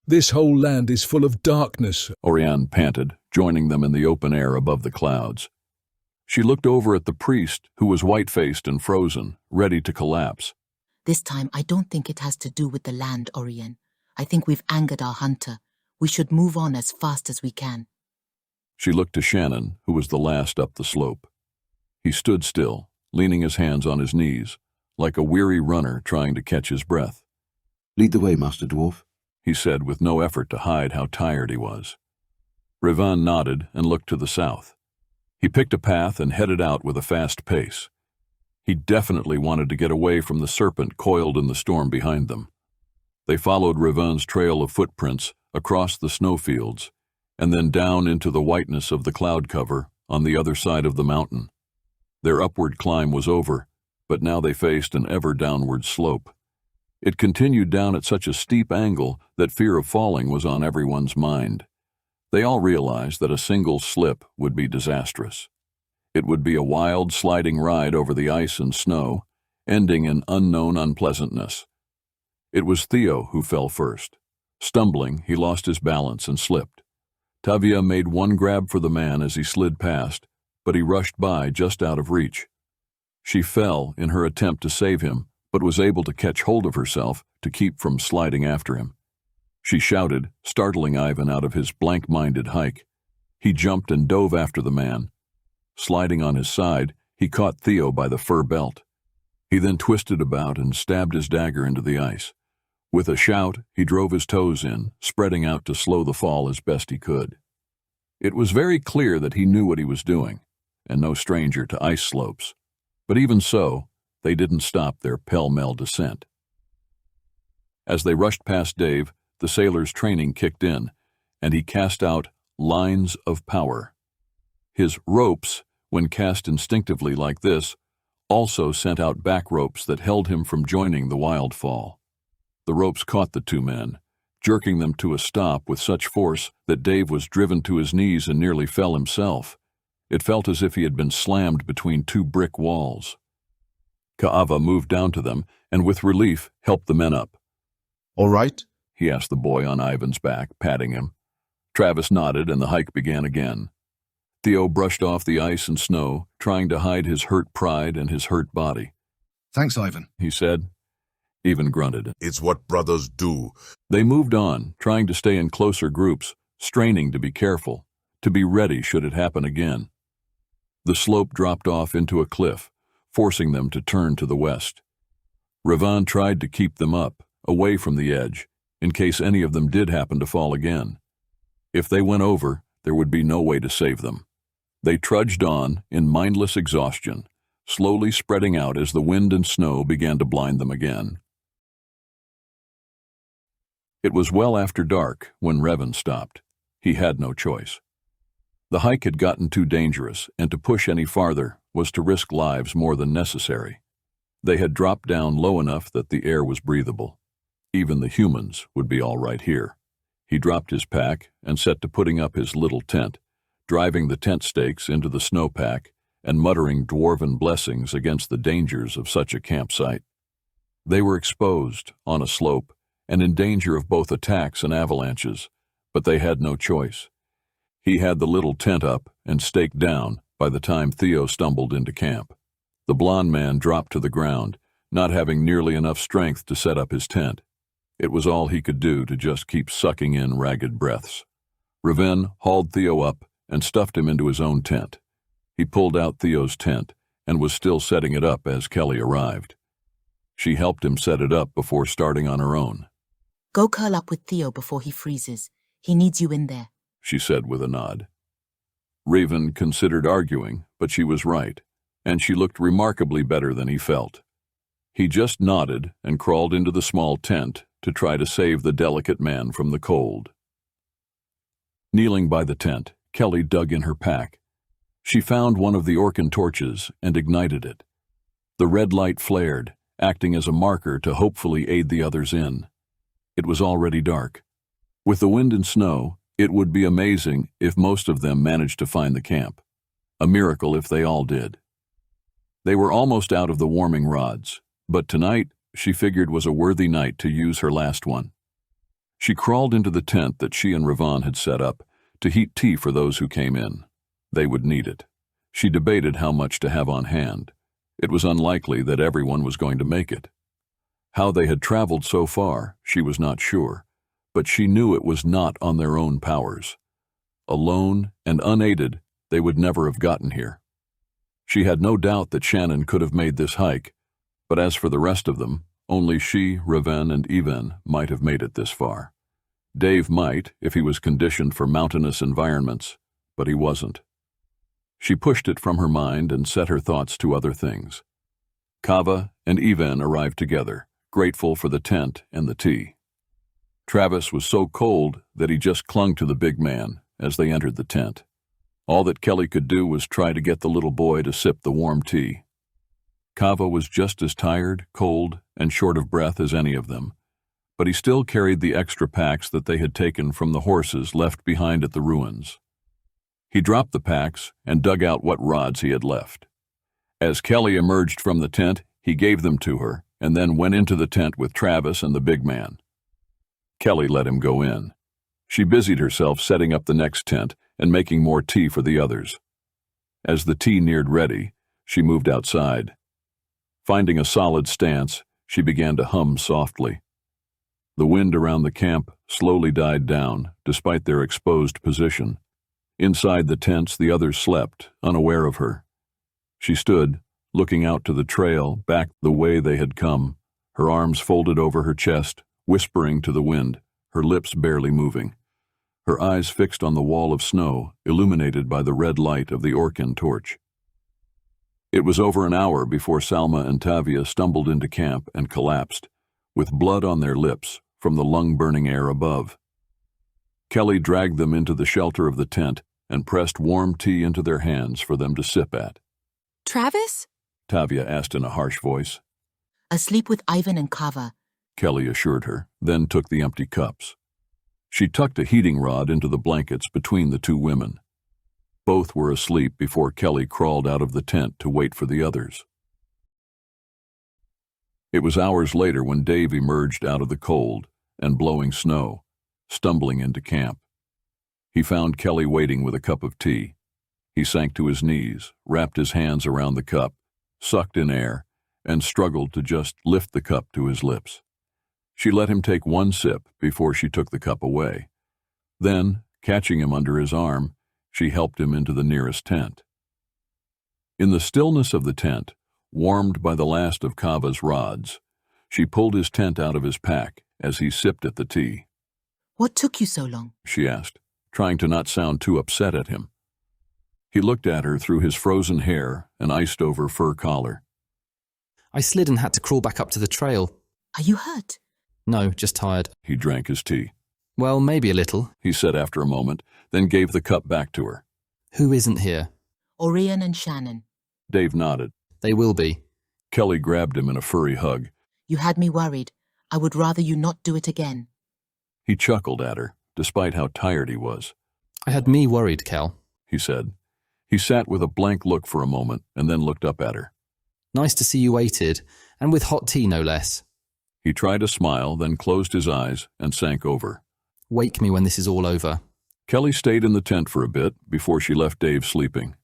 This whole land is full of darkness, Oirion panted, joining them in the open air above the clouds. She looked over at the priest, who was white-faced and frozen, ready to collapse. This time I don't think it has to do with the land, Oirion. I think we've angered our hunter. We should move on as fast as we can. She looked to Shannon, who was the last up the slope. He stood still, leaning his hands on his knees, like a weary runner trying to catch his breath. Lead the way, Master Dwarf, he said with no effort to hide how tired he was. Raven nodded and looked to the south. He picked a path and headed out with a fast pace. He definitely wanted to get away from the serpent coiled in the storm behind them. They followed Raven's trail of footprints across the snowfields, and then down into the whiteness of the cloud cover on the other side of the mountain. Their upward climb was over, but now they faced an ever downward slope. It continued down at such a steep angle that fear of falling was on everyone's mind. They all realized that a single slip would be disastrous. It would be a wild, sliding ride over the ice and snow, ending in unknown unpleasantness. It was Theo who fell first. Stumbling, he lost his balance and slipped. Tavia made one grab for the man as he slid past, but he rushed by just out of reach. She fell in her attempt to save him, but was able to catch hold of herself to keep from sliding after him. She shouted, startling Ivan out of his blank-minded hike. He jumped and dove after the man. Sliding on his side, he caught Theo by the fur belt. He then twisted about and stabbed his dagger into the ice. With a shout, he drove his toes in, spreading out to slow the fall as best he could. It was very clear that he knew what he was doing, and no stranger to ice slopes. But even so, they didn't stop their pell-mell descent. As they rushed past Dave, the sailor's training kicked in, and he cast out lines of power. His ropes, when cast instinctively like this, also sent out back ropes that held him from joining the wild fall. The ropes caught the two men, jerking them to a stop with such force that Dave was driven to his knees and nearly fell himself. It felt as if he had been slammed between two brick walls. Kaava moved down to them and with relief helped the men up. "All right?" he asked the boy on Ivan's back, patting him. Travis nodded and the hike began again. Theo brushed off the ice and snow, trying to hide his hurt pride and his hurt body. "Thanks, Ivan," he said. Ivan grunted. It's what brothers do. They moved on, trying to stay in closer groups, straining to be careful, to be ready should it happen again. The slope dropped off into a cliff, forcing them to turn to the west. Revan tried to keep them up, away from the edge, in case any of them did happen to fall again. If they went over, there would be no way to save them. They trudged on in mindless exhaustion, slowly spreading out as the wind and snow began to blind them again. It was well after dark when Revan stopped. He had no choice. The hike had gotten too dangerous, and to push any farther was to risk lives more than necessary. They had dropped down low enough that the air was breathable. Even the humans would be all right here. He dropped his pack and set to putting up his little tent, driving the tent stakes into the snowpack and muttering dwarven blessings against the dangers of such a campsite. They were exposed, on a slope, and in danger of both attacks and avalanches, but they had no choice. He had the little tent up and staked down by the time Theo stumbled into camp. The blond man dropped to the ground, not having nearly enough strength to set up his tent. It was all he could do to just keep sucking in ragged breaths. Revan hauled Theo up and stuffed him into his own tent. He pulled out Theo's tent and was still setting it up as Kelly arrived. She helped him set it up before starting on her own. "Go curl up with Theo before he freezes. He needs you in there," she said with a nod. Raven considered arguing, but she was right, and she looked remarkably better than he felt. He just nodded and crawled into the small tent to try to save the delicate man from the cold. Kneeling by the tent, Kelly dug in her pack. She found one of the Orkin torches and ignited it. The red light flared, acting as a marker to hopefully aid the others in. It was already dark. With the wind and snow, it would be amazing if most of them managed to find the camp. A miracle if they all did. They were almost out of the warming rods, but tonight she figured was a worthy night to use her last one. She crawled into the tent that she and Revan had set up to heat tea for those who came in. They would need it. She debated how much to have on hand. It was unlikely that everyone was going to make it. How they had traveled so far, she was not sure, but she knew it was not on their own powers. Alone and unaided, they would never have gotten here. She had no doubt that Shannon could have made this hike, but as for the rest of them, only she, Revan, and Ivan might have made it this far. Dave might, if he was conditioned for mountainous environments, but he wasn't. She pushed it from her mind and set her thoughts to other things. Kava and Ivan arrived together, grateful for the tent and the tea. Travis was so cold that he just clung to the big man as they entered the tent. All that Kelly could do was try to get the little boy to sip the warm tea. Kava was just as tired, cold, and short of breath as any of them, but he still carried the extra packs that they had taken from the horses left behind at the ruins. He dropped the packs and dug out what rods he had left. As Kelly emerged from the tent, he gave them to her and then went into the tent with Travis and the big man. Kelly let him go in. She busied herself setting up the next tent and making more tea for the others. As the tea neared ready, she moved outside. Finding a solid stance, she began to hum softly. The wind around the camp slowly died down, despite their exposed position. Inside the tents, the others slept, unaware of her. She stood, looking out to the trail, back the way they had come, her arms folded over her chest, whispering to the wind, her lips barely moving. Her eyes fixed on the wall of snow, illuminated by the red light of the Oirion torch. It was over an hour before Salma and Tavia stumbled into camp and collapsed, with blood on their lips from the lung-burning air above. Kelly dragged them into the shelter of the tent and pressed warm tea into their hands for them to sip at. Travis? Tavia asked in a harsh voice. Asleep with Ivan and Kava, Kelly assured her, then took the empty cups. She tucked a heating rod into the blankets between the two women. Both were asleep before Kelly crawled out of the tent to wait for the others. It was hours later when Dave emerged out of the cold and blowing snow, stumbling into camp. He found Kelly waiting with a cup of tea. He sank to his knees, wrapped his hands around the cup, sucked in air, and struggled to just lift the cup to his lips. She let him take one sip before she took the cup away. Then, catching him under his arm, she helped him into the nearest tent. In the stillness of the tent, warmed by the last of Kava's rods, she pulled his tent out of his pack as he sipped at the tea. What took you so long? She asked, trying to not sound too upset at him. He looked at her through his frozen hair and iced-over fur collar. I slid and had to crawl back up to the trail. Are you hurt? No, just tired. He drank his tea. Well, maybe a little, he said after a moment, then gave the cup back to her. Who isn't here? Oirion and Shannon. Dave nodded. They will be. Kelly grabbed him in a furry hug. You had me worried. I would rather you not do it again. He chuckled at her, despite how tired he was. I had me worried, Kel, he said. He sat with a blank look for a moment and then looked up at her. Nice to see you waited, and with hot tea no less. He tried a smile, then closed his eyes and sank over. Wake me when this is all over. Kelly stayed in the tent for a bit before she left Dave sleeping.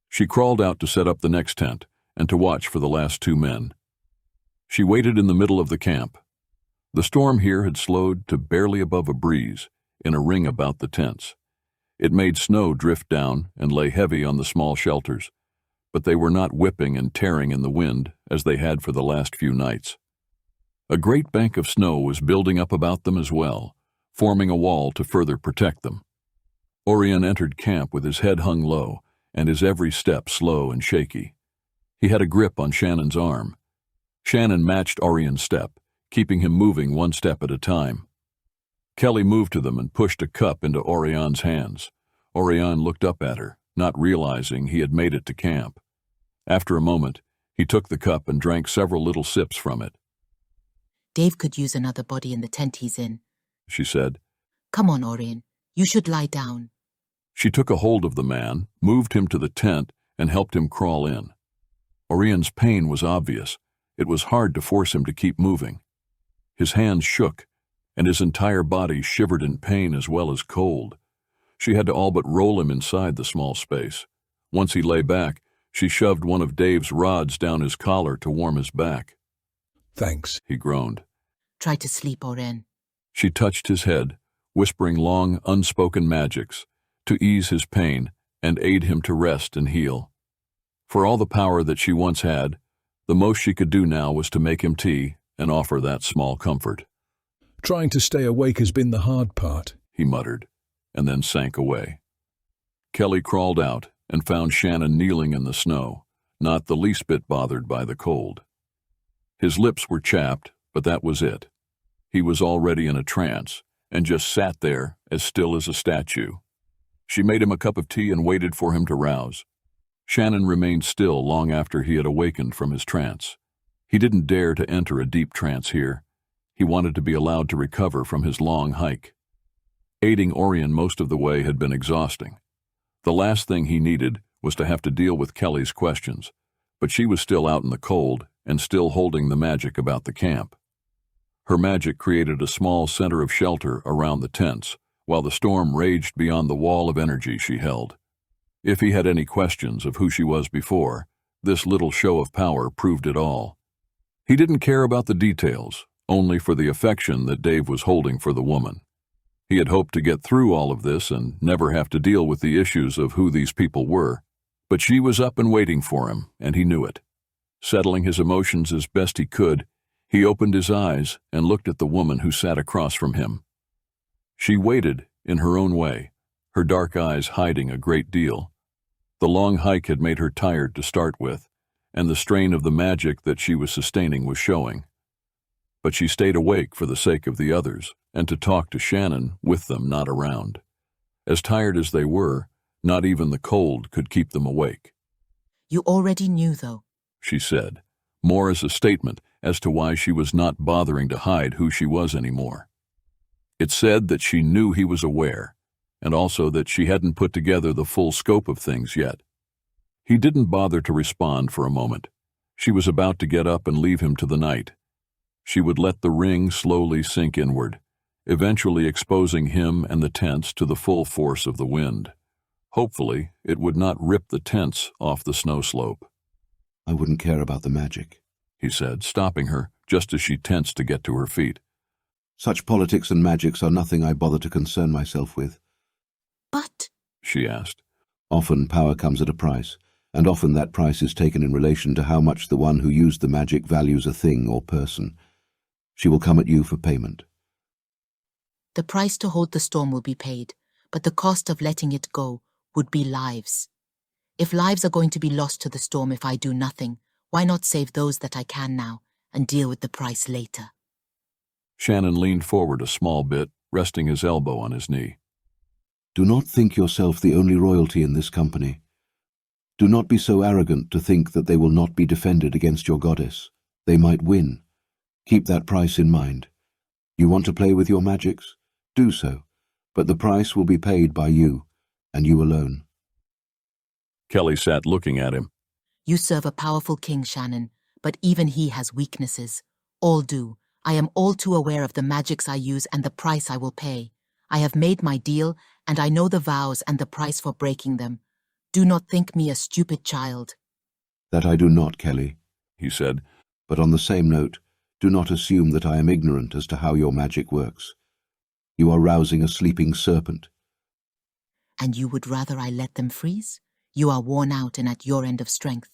She crawled out to set up the next tent and to watch for the last two men. She waited in the middle of the camp. The storm here had slowed to barely above a breeze, in a ring about the tents. It made snow drift down and lay heavy on the small shelters, but they were not whipping and tearing in the wind as they had for the last few nights. A great bank of snow was building up about them as well, forming a wall to further protect them. Oirion entered camp with his head hung low and his every step slow and shaky. He had a grip on Shannon's arm. Shannon matched Orion's step, keeping him moving one step at a time. Kelly moved to them and pushed a cup into Orion's hands. Oirion looked up at her, not realizing he had made it to camp. After a moment, he took the cup and drank several little sips from it. Dave could use another body in the tent he's in, she said. Come on, Oirion. You should lie down. She took a hold of the man, moved him to the tent, and helped him crawl in. Orion's pain was obvious. It was hard to force him to keep moving. His hands shook, and his entire body shivered in pain as well as cold. She had to all but roll him inside the small space. Once he lay back, she shoved one of Dave's rods down his collar to warm his back. Thanks, he groaned. Try to sleep, Oirion. She touched his head, whispering long, unspoken magics to ease his pain and aid him to rest and heal. For all the power that she once had, the most she could do now was to make him tea and offer that small comfort. Trying to stay awake has been the hard part, he muttered, and then sank away. Kelly crawled out and found Shannon kneeling in the snow, not the least bit bothered by the cold. His lips were chapped, but that was it. He was already in a trance and just sat there as still as a statue. She made him a cup of tea and waited for him to rouse. Shannon remained still long after he had awakened from his trance. He didn't dare to enter a deep trance here. He wanted to be allowed to recover from his long hike. Aiding Oirion most of the way had been exhausting. The last thing he needed was to have to deal with Kelly's questions, but she was still out in the cold and still holding the magic about the camp. Her magic created a small center of shelter around the tents, while the storm raged beyond the wall of energy she held. If he had any questions of who she was before, this little show of power proved it all. He didn't care about the details, only for the affection that Dave was holding for the woman. He had hoped to get through all of this and never have to deal with the issues of who these people were, but she was up and waiting for him, and he knew it. Settling his emotions as best he could, he opened his eyes and looked at the woman who sat across from him. She waited in her own way, her dark eyes hiding a great deal. The long hike had made her tired to start with, and the strain of the magic that she was sustaining was showing. But she stayed awake for the sake of the others, and to talk to Shannon with them not around. As tired as they were, not even the cold could keep them awake. You already knew, though, she said, more as a statement as to why she was not bothering to hide who she was anymore. It said that she knew he was aware, and also that she hadn't put together the full scope of things yet. He didn't bother to respond for a moment. She was about to get up and leave him to the night. She would let the ring slowly sink inward, eventually exposing him and the tents to the full force of the wind. Hopefully, it would not rip the tents off the snow slope. I wouldn't care about the magic, he said, stopping her just as she tensed to get to her feet. Such politics and magics are nothing I bother to concern myself with. But, she asked, often power comes at a price, and often that price is taken in relation to how much the one who used the magic values a thing or person. She will come at you for payment. The price to hold the storm will be paid, but the cost of letting it go would be lives. If lives are going to be lost to the storm if I do nothing, why not save those that I can now and deal with the price later? Shannon leaned forward a small bit, resting his elbow on his knee. Do not think yourself the only royalty in this company. Do not be so arrogant to think that they will not be defended against your goddess. They might win. Keep that price in mind. You want to play with your magics? Do so, but the price will be paid by you, and you alone. Kelly sat looking at him. You serve a powerful king, Shannon, but even he has weaknesses. All do. I am all too aware of the magics I use and the price I will pay. I have made my deal, and I know the vows and the price for breaking them. Do not think me a stupid child. That I do not, Kelly, he said. But on the same note, do not assume that I am ignorant as to how your magic works. You are rousing a sleeping serpent. And you would rather I let them freeze? You are worn out and at your end of strength.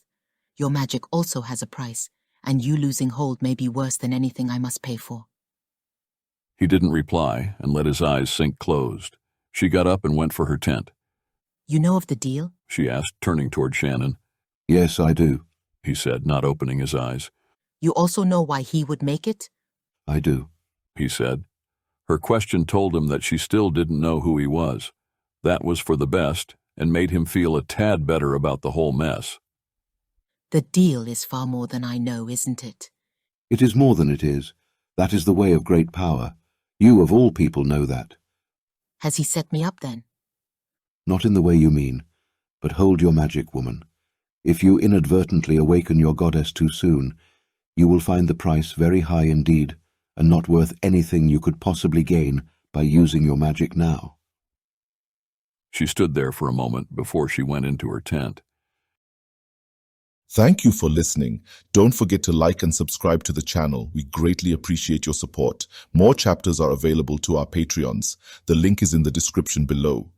Your magic also has a price, and you losing hold may be worse than anything I must pay for. He didn't reply and let his eyes sink closed. She got up and went for her tent. You know of the deal? She asked, turning toward Shannon. Yes, I do, he said, not opening his eyes. You also know why he would make it? I do, he said. Her question told him that she still didn't know who he was. That was for the best, and made him feel a tad better about the whole mess. The deal is far more than I know, isn't it? It is more than it is. That is the way of great power. You, of all people, know that. Has he set me up, then? Not in the way you mean, but hold your magic, woman. If you inadvertently awaken your goddess too soon, you will find the price very high indeed, and not worth anything you could possibly gain by using your magic now. She stood there for a moment before she went into her tent. Thank you for listening. Don't forget to like and subscribe to the channel. We greatly appreciate your support. More chapters are available to our Patreons. The link is in the description below.